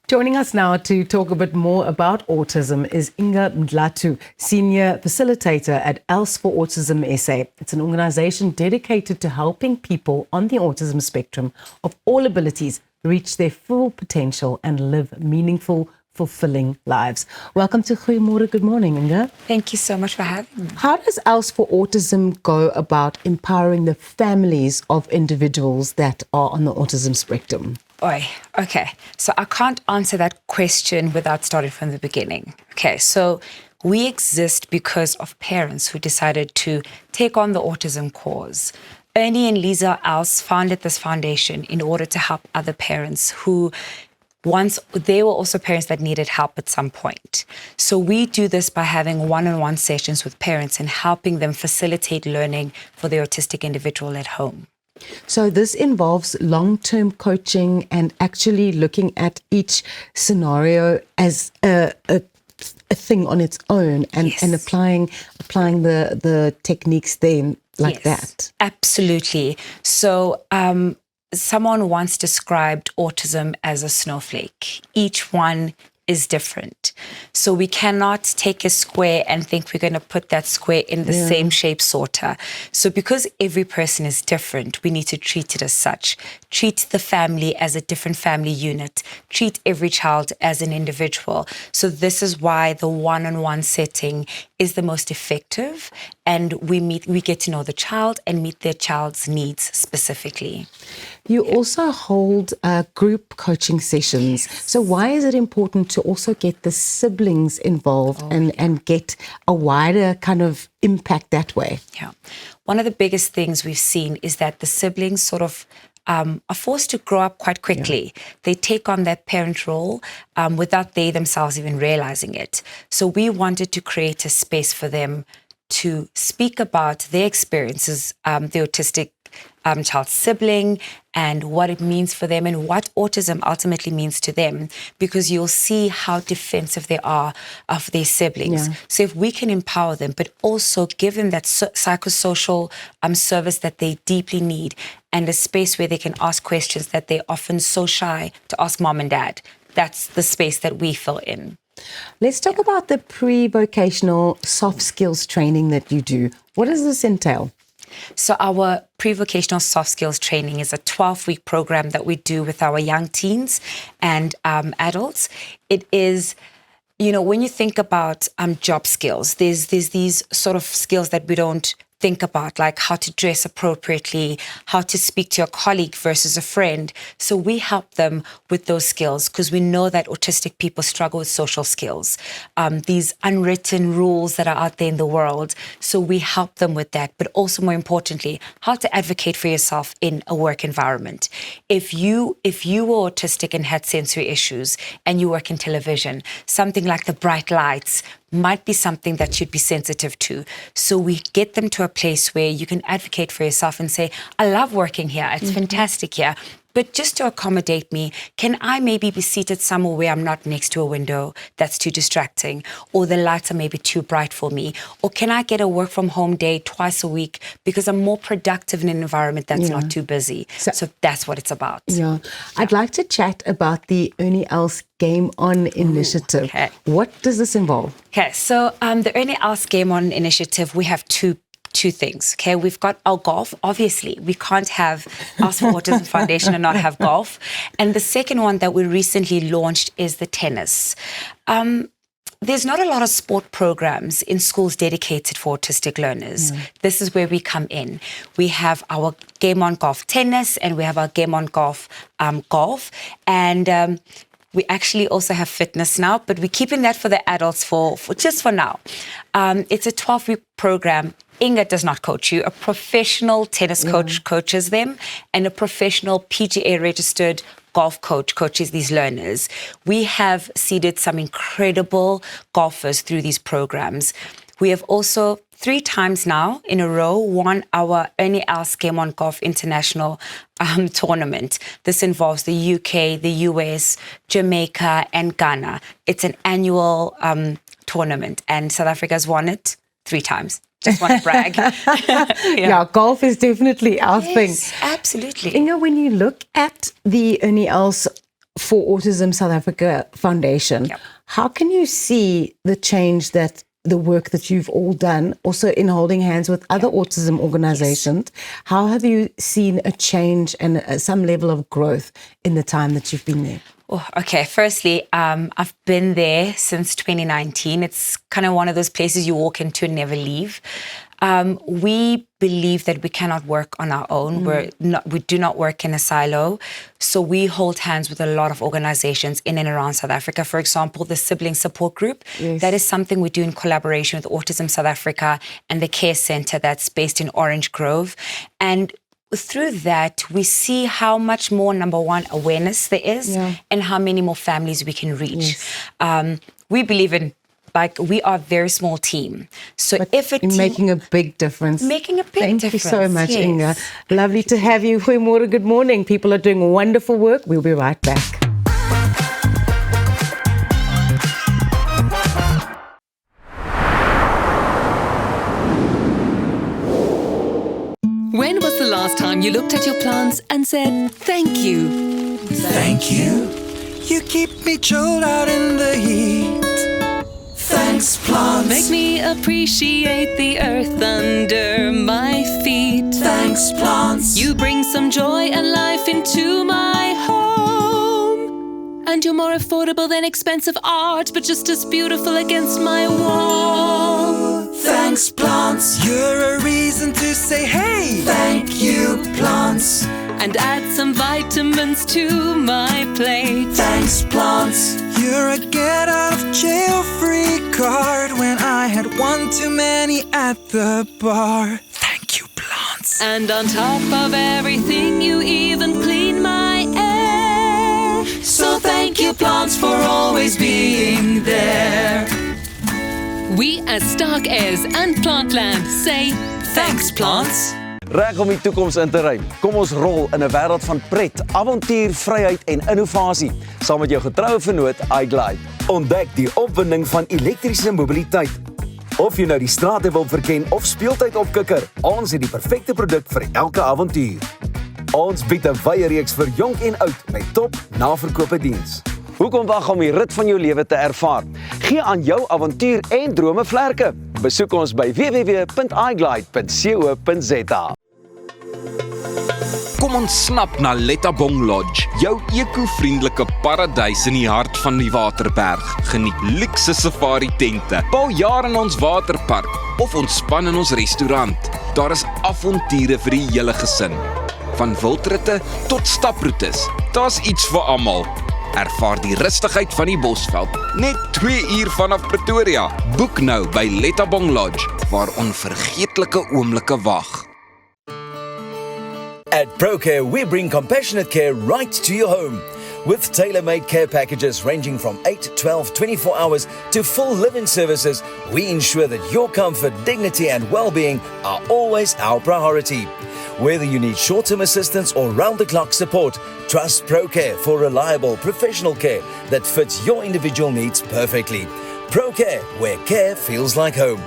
Joining us now to talk a bit more about autism is Inga Mdlatu, Senior Facilitator at ELSE for Autism SA. It's an organization dedicated to helping people on the autism spectrum of all abilities reach their full potential and live meaningful, fulfilling lives. Welcome to Goeiemorgen. Good morning, Inga. Thank you so much for having me. How does ELSE for Autism go about empowering the families of individuals that are on the autism spectrum? Okay. So I can't answer that question without starting from the beginning. Okay, so we exist because of parents who decided to take on the autism cause. Ernie and Lisa ELSE founded this foundation in order to help other parents who once they were also parents that needed help at some point. So we do this by having one-on-one sessions with parents and helping them facilitate learning for the autistic individual at home. So this involves long-term coaching and actually looking at each scenario as a thing on its own and applying the techniques then like that. Absolutely. So someone once described autism as a snowflake. Each one is different. So we cannot take a square and think we're going to put that square in the same shape sorter. So because every person is different, we need to treat it as such. Treat the family as a different family unit. Treat every child as an individual. So this is why the one-on-one setting is the most effective, and we get to know the child and meet their child's needs specifically. You also hold group coaching sessions. So why is it important to also get the siblings involved and get a wider kind of impact that way? Yeah. One of the biggest things we've seen is that the siblings sort of are forced to grow up quite quickly. They take on that parent role without they themselves even realizing it. So we wanted to create a space for them to speak about their experiences, the autistic child's sibling, and what it means for them and what autism ultimately means to them, because you'll see how defensive they are of their siblings. Yeah. So if we can empower them, but also give them that psychosocial service that they deeply need, and a space where they can ask questions that they're often so shy to ask mom and dad, that's the space that we fill in. Let's talk about the pre-vocational soft skills training that you do. What does this entail? So our pre-vocational soft skills training is a 12-week program that we do with our young teens and adults. It is, when you think about job skills, there's these sort of skills that we don't think about, like how to dress appropriately, how to speak to a colleague versus a friend. So we help them with those skills because we know that autistic people struggle with social skills, these unwritten rules that are out there in the world. So we help them with that, but also more importantly, how to advocate for yourself in a work environment. If you were autistic and had sensory issues and you work in television, something like the bright lights might be something that you'd be sensitive to. So we get them to a place where you can advocate for yourself and say, I love working here. It's fantastic here. But just to accommodate me, can I maybe be seated somewhere where I'm not next to a window that's too distracting, or the lights are maybe too bright for me? Or can I get a work from home day twice a week because I'm more productive in an environment that's not too busy? So that's what it's about. Yeah. I'd like to chat about the Ernie Els Game On initiative. Okay. What does this involve? Okay, so the Ernie Els Game On initiative, we have two things. Okay, we've got our golf. Obviously, we can't have Ask for Autism Foundation and not have golf. And the second one that we recently launched is the tennis. There's not a lot of sport programs in schools dedicated for autistic learners. This is where we come in. We have our Game On Golf Tennis, and we have our Game On Golf Golf. And we actually also have fitness now, but we're keeping that for the adults for just for now. It's a 12-week program. Inga does not coach you. A professional tennis coach coaches them, and a professional PGA registered golf coach coaches these learners. We have seeded some incredible golfers through these programs. We have also 3 times now in a row won our Ernie Els Game On Golf International tournament. This involves the UK, the US, Jamaica, and Ghana. It's an annual tournament, and South Africa's won it 3 times. Just want to brag. Yeah, golf is definitely our thing. Absolutely. Inga, when you look at the Ernie Els for Autism South Africa Foundation, how can you see the change that the work that you've all done, also in holding hands with other autism organizations, how have you seen a change and some level of growth in the time that you've been there? Oh, okay, firstly, I've been there since 2019. It's kind of one of those places you walk into and never leave. We believe that we cannot work on our own. We do not work in a silo. So we hold hands with a lot of organizations in and around South Africa. For example, the Sibling Support Group. That is something we do in collaboration with Autism South Africa and the Care Center that's based in Orange Grove. And through that, we see how much more, number one, awareness there is and how many more families we can reach. We believe in, we are a very small team. So if it's making a big difference. Making a big Thank difference. you so much, yes. Inga. Lovely to have you. Goeiemorgen, good morning. People are doing wonderful work. We'll be right back. When was the last time you looked at your plants and said, thank you? Thank you. You keep me chilled out in the heat. Thanks, plants. Make me appreciate the earth under my feet. Thanks, plants. You bring some joy and life into my home. And you're more affordable than expensive art, but just as beautiful against my wall. Thanks, plants. You're a reason to say, hey, thank you, plants. And add some vitamins to my plate. Thanks, plants. You're a get out of jail free card when I had one too many at the bar. Thank you, plants. plants. And on top of everything, you even clean my air. So thank you, plants, for always being there. We as Stark Airs and Plantland say thanks, plants. Reg om die toekoms in te ruim. Kom ons rol in 'n wêreld van pret, avontuur, vryheid en innovasie, saam met jou getroue vennoot iGlide. Ontdek die opwinding van elektriese mobiliteit. Of jy nou die strate wil verken of speeltyd opkikker, ons het die perfekte produk vir elke avontuur. Ons bied 'n wye reeks vir jonk en oud met top naverkope diens. Hoekom wag om die rit van jou lewe te ervaar? Gee aan jou avontuur en drome vlerke. Besoek ons by www.iglide.co.za. Kom ontsnap na Lettabong Lodge, jou eco-vriendelike paradys in die hart van die Waterberg. Geniet luukse safari tente, bou jaar in ons waterpark of ontspan in ons restaurant. Daar is avonture vir die hele gesin. Van wildritte tot staproetes, daar's iets vir almal. Ervaar die rustigheid van die Bosveld, net 2 uur vanaf Pretoria. Boek nou by Lettabong Lodge, waar onvergeetlike oomblikke wag. At ProCare, we bring compassionate care right to your home. With tailor-made care packages ranging from 8, 12, 24 hours to full living services, we ensure that your comfort, dignity and well-being are always our priority. Whether you need short-term assistance or round-the-clock support, trust ProCare for reliable professional care that fits your individual needs perfectly. ProCare, where care feels like home.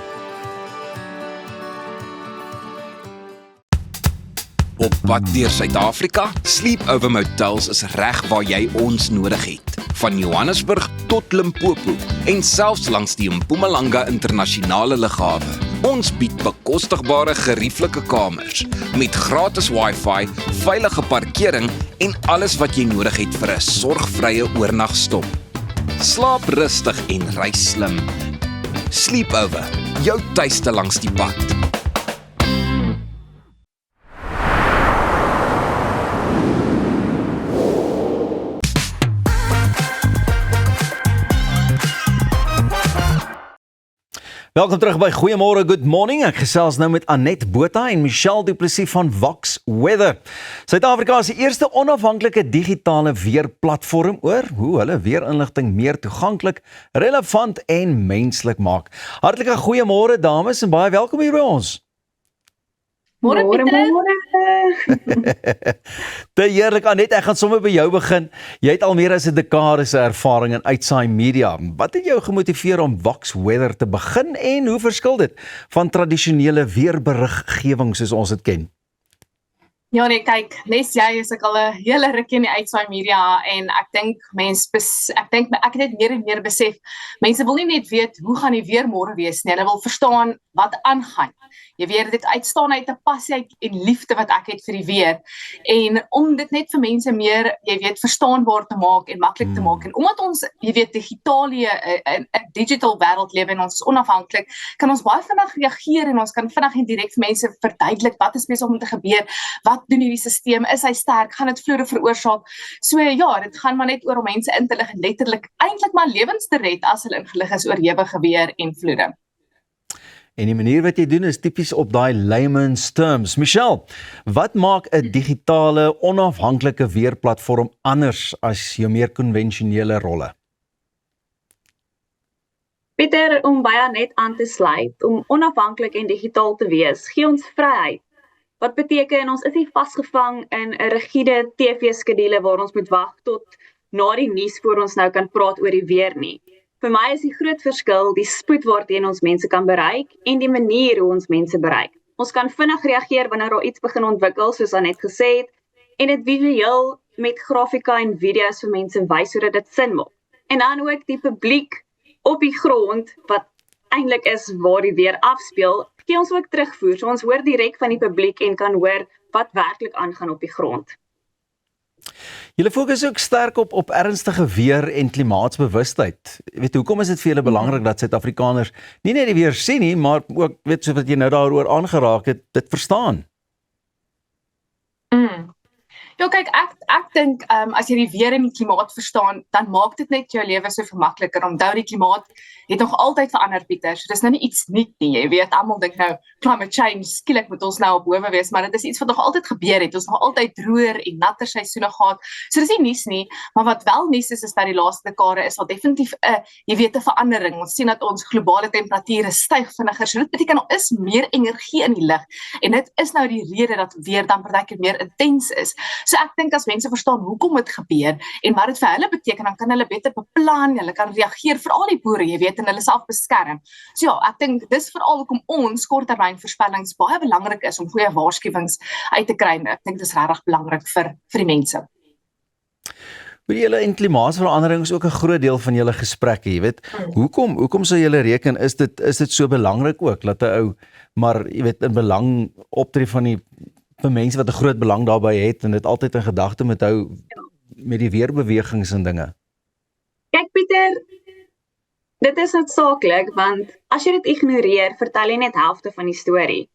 Op pad deur Suid-Afrika, Sleepover Motels is reg waar jy ons nodig het. Van Johannesburg tot Limpopo en selfs langs die Mpumalanga internasionale lughawe. Ons bied bekostigbare gerieflike kamers met gratis wifi, veilige parkering en alles wat jy nodig het vir 'n sorgvrye oornagstop. Slaap rustig en reis slim. Sleepover, jou tuiste langs die pad. Welkom terug by Goeiemôre, Good Morning. Ek gesels nou met Anet Botha en Michelle Du Plessis van Vox Weather. Suid-Afrika is die eerste onafhanklike digitale weerplatform oor hoe hulle weerinligting meer toeganklik, relevant en menslik maak. Hartlike goeiemôre dames en baie welkom hier by ons. Môre Te heerlik Anet, ek gaan sommer by jou begin. Jy het al meer as 'n dekade se ervaring in uitsaai media. Wat het jou gemotiveer om Vox Weather te begin en hoe verskil dit van tradisionele weerberiggewing soos ons dit ken? Ja nee, kyk, nes jy is ek al 'n hele rukkie in die uitsaai media en ek dink ek het net meer en meer besef, mense wil nie net weet hoe gaan die weer môre wees nie, hulle wil verstaan wat aangaan. Jy weet, dit uitstaan uit 'n passie en liefde wat ek het vir die weer. En om dit net vir mense meer, jy weet, verstaanbaar te maak en maklik te maak. En omdat ons, jy weet, digitale 'n digital wêreld lewe en ons is onafhanklik, kan ons baie vinnig reageer en ons kan vinnig en direk vir mense verduidelik wat is besig om te gebeur, wat doen hierdie stelsel, is hy sterk, gaan dit vloede veroorsaak. So ja, dit gaan maar net oor om mense in te lig en letterlik eintlik maar lewens te red as hulle ingelig is oor ewige weer en vloede. En die manier wat jy doen is tipies op daai layman's terms. Michelle, wat maak 'n digitale, onafhanklike weerplatform anders as jou meer konvensionele rolle? Pieter, om baie net aan te sluit, om onafhanklik en digitaal te wees, gee ons vryheid. Wat beteken ons is nie vasgevang in 'n rigiede TV-skedule waar ons moet wag tot na die nuus voor ons nou kan praat oor die weer nie. Vir my is die groot verskil die spoed waarteen ons mense kan bereik en die manier hoe ons mense bereik. Ons kan vinnig reageer wanneer daar iets begin ontwikkel, soos Anet gesê het, en dit visueel met grafika en video's vir mense wys sodat dit sin maak. En dan ook die publiek op die grond, wat eintlik is waar die weer afspeel, gee ons ook terugvoer. So ons hoor direk van die publiek en kan hoor wat werklik aangaan op die grond. Julle fokus ook sterk op ernstige weer en klimaatsbewustheid. Weet hoekom is dit vir julle belangrik dat Suid-Afrikaners nie net die weer sien nie, maar ook weet soos wat jy nou daaroor aangeraak het, dit verstaan? Ja, kyk, ek dink as jy die weer en die klimaat verstaan, dan maak dit net jou lewe so makliker. Onthou die klimaat het nog altyd verander, Pieter. So dis nou nie iets nuut nie. Jy weet, almal dink nou climate change, skielik moet ons nou op howe wees, maar dit is iets wat nog altyd gebeur het. Ons nog altyd droër en natter seisoene gehad. So dis nie nuus nie, maar wat wel nuus is dat die laaste dekade is al definitief 'n verandering. Ons sien dat ons globale temperature styg vinniger. So dit beteken daar is meer energie in die lug en dit is nou die rede dat weer dan partykeer meer intens is. So ek dink as mense verstaan hoekom dit gebeur en wat dit vir hulle beteken, dan kan hulle beter beplan, hulle kan reageer, veral die boere, jy weet, en hulle self beskerm. So ja, ek dink dis veral hoekom ons korttermynvoorspellings baie belangrik is om goeie waarskuwings uit te kry. Ek dink dis regtig belangrik vir die mense. Weet julle, en klimaatsverandering is ook 'n groot deel van julle gesprekke, jy weet. Hoekom sou julle reken is dit so belangrik ook dat 'n ou maar jy weet in belang optree van vir mense wat 'n groot belang daarbey het en dit altyd in gedagte moet hou met die weerbewegings en dinge. Kyk Pieter, dit is noodsaaklik want as jy dit ignoreer, vertel jy net helfte van die storie.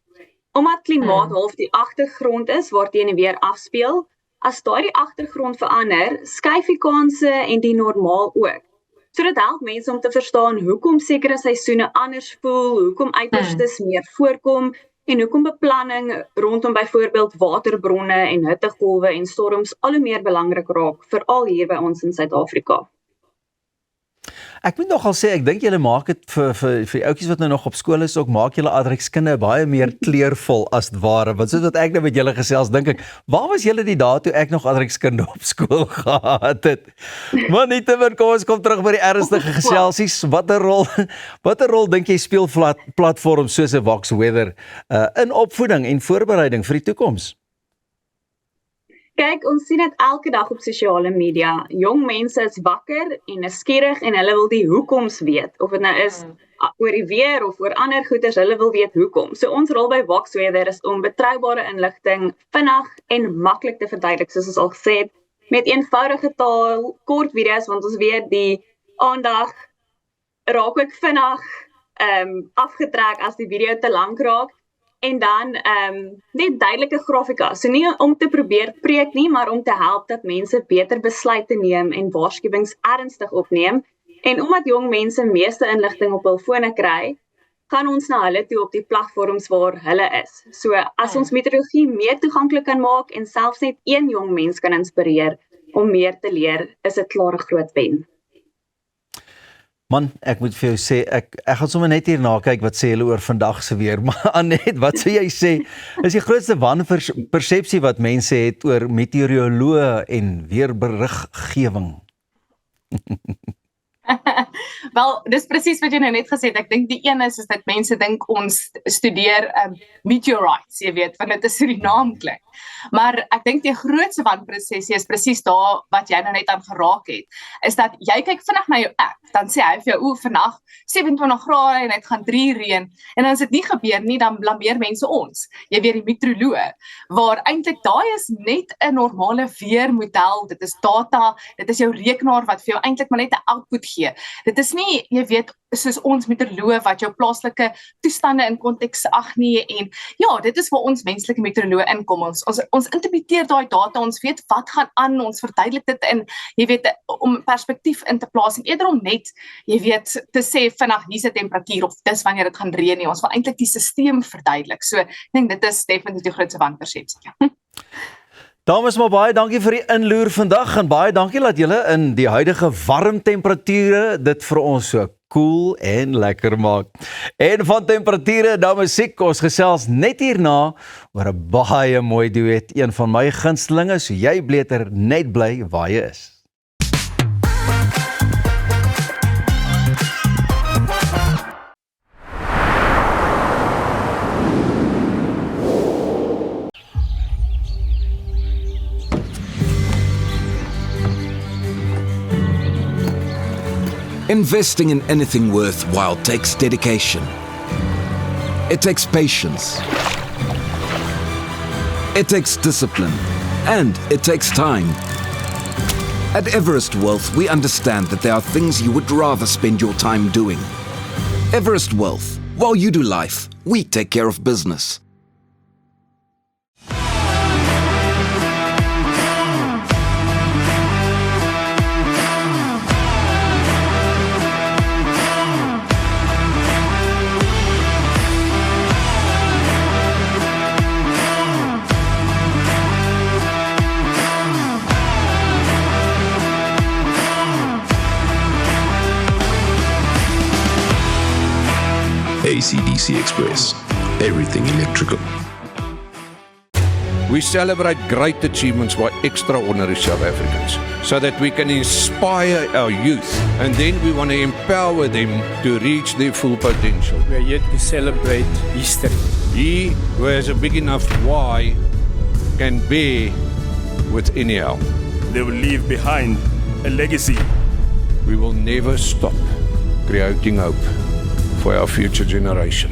Omdat klimaat half die agtergrond is waarteen die weer afspeel, as daai agtergrond verander, skuif die kanse en die normaal ook. So dit help mense om te verstaan hoekom sekere seisoene anders voel, hoekom uiterstes meer voorkom en hoekom beplanning rondom byvoorbeeld waterbronne en hittegolwe en storms al hoe meer belangrik raak, veral hier by ons in Suid-Afrika. Ek moet nogal sê, ek dink julle maak dit vir die ouetjies wat nou nog op skool is, ook maak julle adrekskunde baie meer kleurvol as het ware, want soos wat ek nou met julle gesels, dink ek, waar was julle die dae toe ek nog adrekskunde op skool gehad het? Maar nietemin, kom ons kom terug by die ernstige geselsies, wat 'n rol dink jy speel platforms soos 'n Vox Weather in opvoeding en voorbereiding vir die toekoms? Kyk, ons sien dit elke dag op sosiale media. Jong mense is wakker en nuuskierig en hulle wil die hoekoms weet. Of dit nou is oor die weer of oor ander goeders, hulle wil weet hoekom. So ons rol by Vox Weather is om betroubare inligting vinnig en maklik te verduidelik, soos ons al gesê het, met eenvoudige taal, kort video's, want ons weet die aandag raak ook vinnig afgetrek as die video te lank raak. En dan net duidelike grafika. So nie om te probeer preek nie, maar om te help dat mense beter besluite neem en waarskuwings ernstig opneem. En omdat jong mense meeste inligting op hul fone kry, gaan ons na hulle toe op die platforms waar hulle is. So as ons meteorologie meer toeganklik kan maak en selfs net een jong mens kan inspireer om meer te leer, is dit klaar 'n groot wen. Man, ek moet vir jou sê, ek gaan sommer net hierna kyk wat sê hulle oor vandag se weer, maar Annette, wat sou jy sê, is die grootste wanpersepsie wat mense het oor meteoroloë en weerberiggewing? Wel, dis presies wat jy nou net gesê het. Ek dink die een is dat mense dink ons studeer meteorites, jy weet, want dit is so die naam klink. Maar ek dink die grootste wanpersepsie is presies daar wat jy nou net aan geraak het, is dat jy kyk vinnig na jou app, dan sê hy vir jou, vandag 27 grade en dit gaan 3 reën, en as dit nie gebeur nie, dan blameer mense ons. Jy weet die meteoroloog, waar eintlik daai is net 'n normale weermodel, dit is data, dit is jou rekenaar wat vir jou eintlik maar net 'n output gee. Dit is nie, jy weet, soos ons meteoroloog wat jou plaaslike toestande in konteks ag nie, en ja, dit is waar ons menslike meteoroloog inkom. Ons interpreteer daai data, ons weet wat gaan aan, ons verduidelik dit in, jy weet, om perspektief in te plaas, en eerder om net, jy weet, te sê vinnig hier's 'n temperatuur of dis wanneer dit gaan reën nie. Ons wil eintlik die stelsel verduidelik. So, ek dink dit is definitief die grootste wanpersepsie. Dames, maar baie dankie vir die inloer vandag en baie dankie dat julle in die huidige warm temperature dit vir ons so koel en lekker maak. En van temperature na musiek, ons gesels net hierna oor 'n baie mooi duet, een van my gunstelinge, so jy bleter net bly waar jy is. Investing in anything worthwhile takes dedication. It takes patience. It takes discipline. And it takes time. At Everest Wealth, we understand that there are things you would rather spend your time doing. Everest Wealth. While you do life, we take care of business. AC/DC Express. Everything electrical. We celebrate great achievements by extraordinary South Africans so that we can inspire our youth, and then we want to empower them to reach their full potential. We are here to celebrate history. He who has a big enough why can bear with anyhow. They will leave behind a legacy. We will never stop creating hope for our future generation.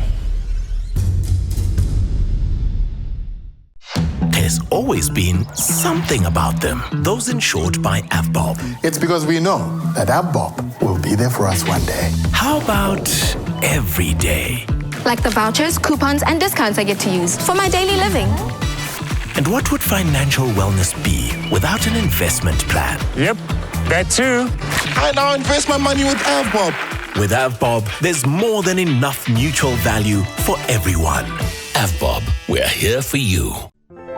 There's always been something about them. Those insured by AVBOB. It's because we know that AVBOB will be there for us one day. How about every day? Like the vouchers, coupons, and discounts I get to use for my daily living. And what would financial wellness be without an investment plan? Yep, that too. I now invest my money with AVBOB. With AVBOB, there's more than enough mutual value for everyone. AVBOB, we're here for you.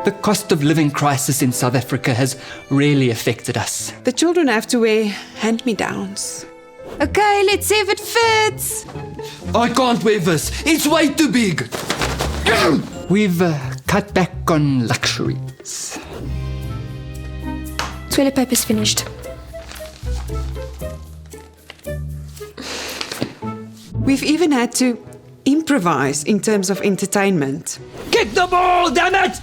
The cost of living crisis in South Africa has really affected us. The children have to wear hand-me-downs. Okay, let's see if it fits. I can't wear this. It's way too big. We've cut back on luxuries. Toilet paper's finished. We've even had to improvise in terms of entertainment. Kick the ball, damn it!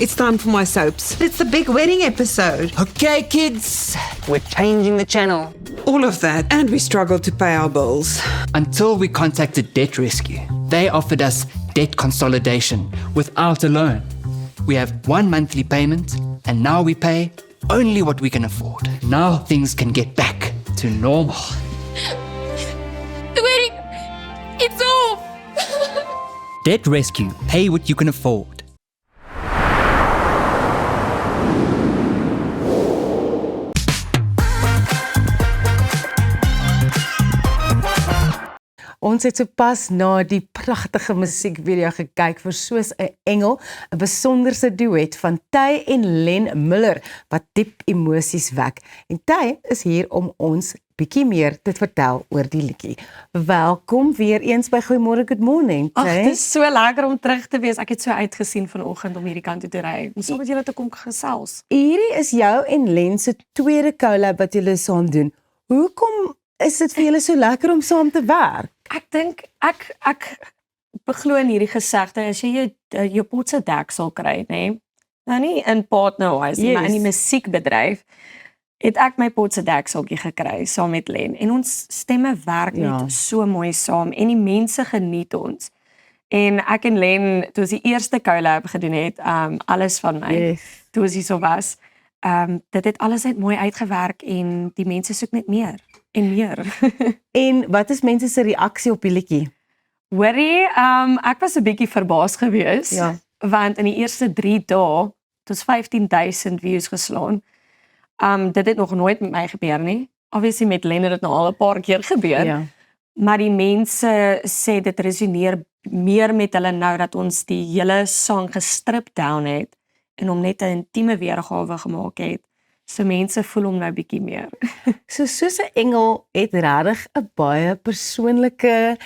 It's time for my soaps. It's the big wedding episode. Okay, kids, we're changing the channel. All of that, and we struggled to pay our bills. Until we contacted Debt Rescue. They offered us debt consolidation without a loan. We have one monthly payment, and now we pay only what we can afford. Now things can get back to normal. The wedding, it's off. Debt Rescue. Pay what you can afford. Ons het sopas na die pragtige musiekvideo gekyk vir Soos 'n Engel, 'n besonderse duet van Ty en Len Miller wat diep emosies wek. En Ty is hier om ons bietjie meer te vertel oor die liedjie. Welkom weer eens by Goeiemôre, Good Morning. Ag, dit is so lekker om terug te wees. Ek het so uitgesien vanoggend om hierdie kant toe te ry. Om saam met julle te kom gesels. Hierdie is jou en Len se tweede collab wat julle saam doen. Hoekom is dit vir julle so lekker om saam te werk? Ek dink ek beglo in hierdie gesegde as jy jou pot se deksel kry, nê? Nou nie in partner-wise, maar in die musiekbedryf het ek my pot se dekseltjie gekry saam met Len en ons stemme werk net so mooi saam en die mense geniet ons. En ek en Len toe ons die eerste collab gedoen het, alles van my. Toe ons hier so was, dit het alles net mooi uitgewerk en die mense soek net meer. En meer. En wat is mense se reaksie op die liedjie? Hoorie, ek was 'n bietjie verbaas geweest, want in die eerste 3 dae het ons 15,000 views geslaan. Dit het nog nooit met my gebeur nie. Obviously met Len het dit nou al 'n paar keer gebeur. Ja. Maar die mense sê dit resoneer meer met hulle nou dat ons die hele sang gestrip down het en hom net 'n intieme weergawe gemaak het. So mense voel hom nou bietjie meer. Soos 'n Engel het regtig 'n baie persoonlike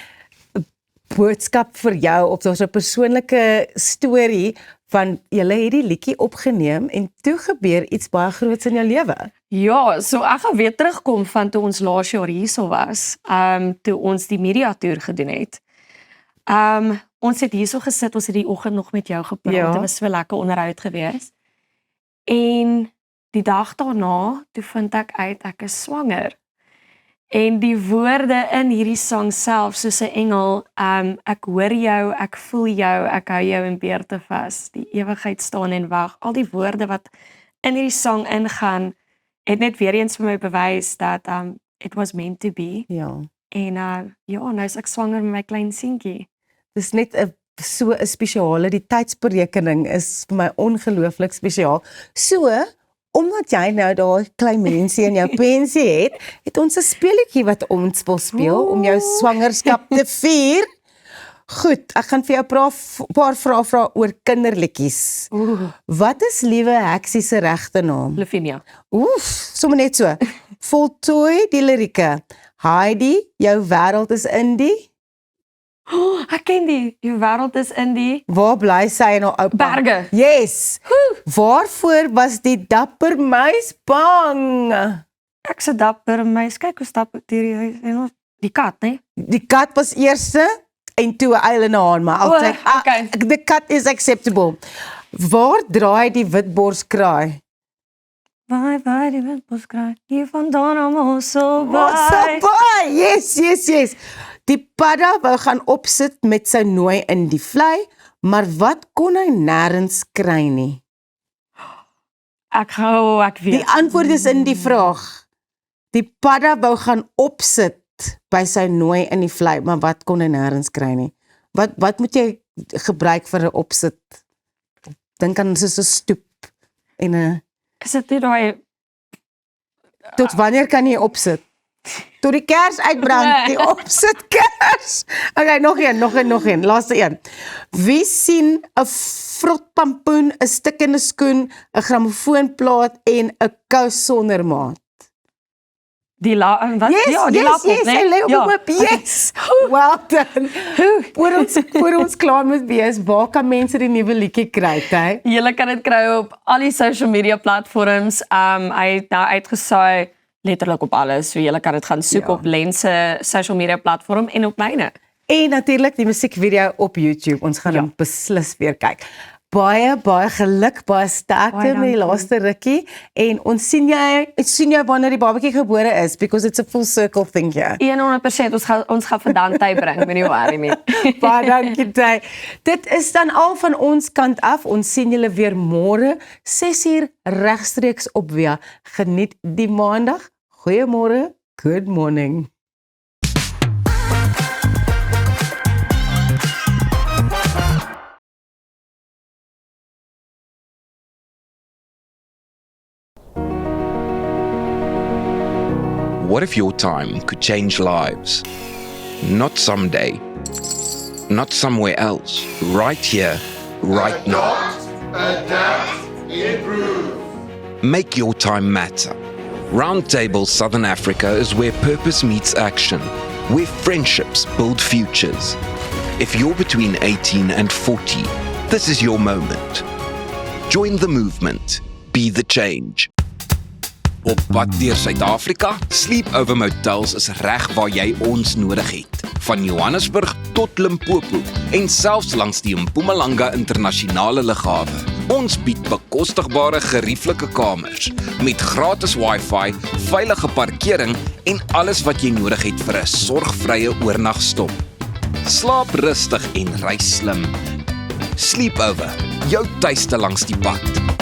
boodskap vir jou of daar's 'n persoonlike storie van julle het die liedjie opgeneem en toe gebeur iets baie groots in jou lewe. Ja, so ek gaan weer terugkom van toe ons laas jaar hierso was, toe ons die media tour gedoen het. Ons het hierso gesit, ons het die oggend nog met jou gepraat, dit was so lekker onderhoud geweest. En die dag daarna, toe vind ek uit ek is swanger. En die woorde in hierdie sang self, soos 'n engel, ek hoor jou, ek voel jou, ek hou jou in beerte vas, die ewigheid staan en wag, al die woorde wat in hierdie sang ingaan, het net weer eens vir my bewys dat it was meant to be. Ja. En nou is ek swanger met my klein seentjie. Dis net so 'n spesiale, die tydsberekening is vir my ongelooflik spesiaal. So, omdat jy nou daai klein mensie in jou pensie het ons 'n speletjie wat ons wil speel om jou swangerskap te vier. Goed, ek gaan vir jou 'n paar vrae vra oor kinderliedjies. Wat is Liewe Heksie se regte naam? Lavinia. Sommer net so. Voltooi die lirieke. Heidi, jou wêreld is in die Oh, ek ken die wêreld is in die Waar bly sy en haar oupa? Berge. Yes. Waarvoor was die dapper muis bang? Ek se dapper muis, kyk hoe stap ek deur die huis en die kat, né? Die kat was eerste en toe 'n uil en 'n haan, maar altyd okay. The cat is acceptable. Waar draai die witborskraai? Waar die witborskraai? Hier vandaan om so So baie. Yes. Die padda wou gaan opsit met sy nooi in die vlei, maar wat kon hy nêrens kry nie? Ek weet. Die antwoord is in die vraag. Die padda wou gaan opsit by sy nooi in die vlei, maar wat kon hy nêrens kry nie? Wat moet jy gebruik vir 'n opsit? Dink aan soos 'n stoep en 'n Is dit nie daai Tot wanneer kan jy opsit? Tot die kers uitbrand, die opsit kers. Okay, nog een, laaste een. Wie sien 'n vrotpampoen, 'n stikkende skoen, 'n grammofoonplaat en 'n kous sonder maat? Die wat? Yes, ja, die laptop, yes, né? hy lê op die hoop. Yes. Well done. Voor ons klaar moet wees, waar kan mense die nuwe liedjie kry, hè? Julle kan dit kry op al die social media platforms. Hy het nou uitgesaai letterlik op alles. So julle kan dit gaan soek op Lense social media platform en op myne. En natuurlik die musiekvideo op YouTube. Ons gaan hom beslis weer kyk. Baie geluk, baie sterkte met die laaste rukkie en ons sien jou wanneer die babatjie gebore is because it's a full circle thing here. 100% ons gaan vandaan tyd bring, moenie worry nie. Baie dankie Ty. Dit is dan al van ons kant af. Ons sien julle weer môre 6:00 regstreeks op Via. Geniet die maandag. Goeiemôre. Good morning. What if your time could change lives? Not someday, not somewhere else, right here, right now. Adapt, improve. Make your time matter. Roundtable Southern Africa is where purpose meets action, where friendships build futures. If you're between 18 and 40, this is your moment. Join the movement. Be the change. Op pad deur Suid-Afrika, Sleepover Motels is reg waar jy ons nodig het. Van Johannesburg tot Limpopo en selfs langs die Mpumalanga internasionale lughawe. Ons bied bekostigbare gerieflike kamers met gratis Wi-Fi, veilige parkering en alles wat jy nodig het vir 'n sorgvrye oornagstop. Slaap rustig en reis slim. Sleepover, jou tuiste langs die pad.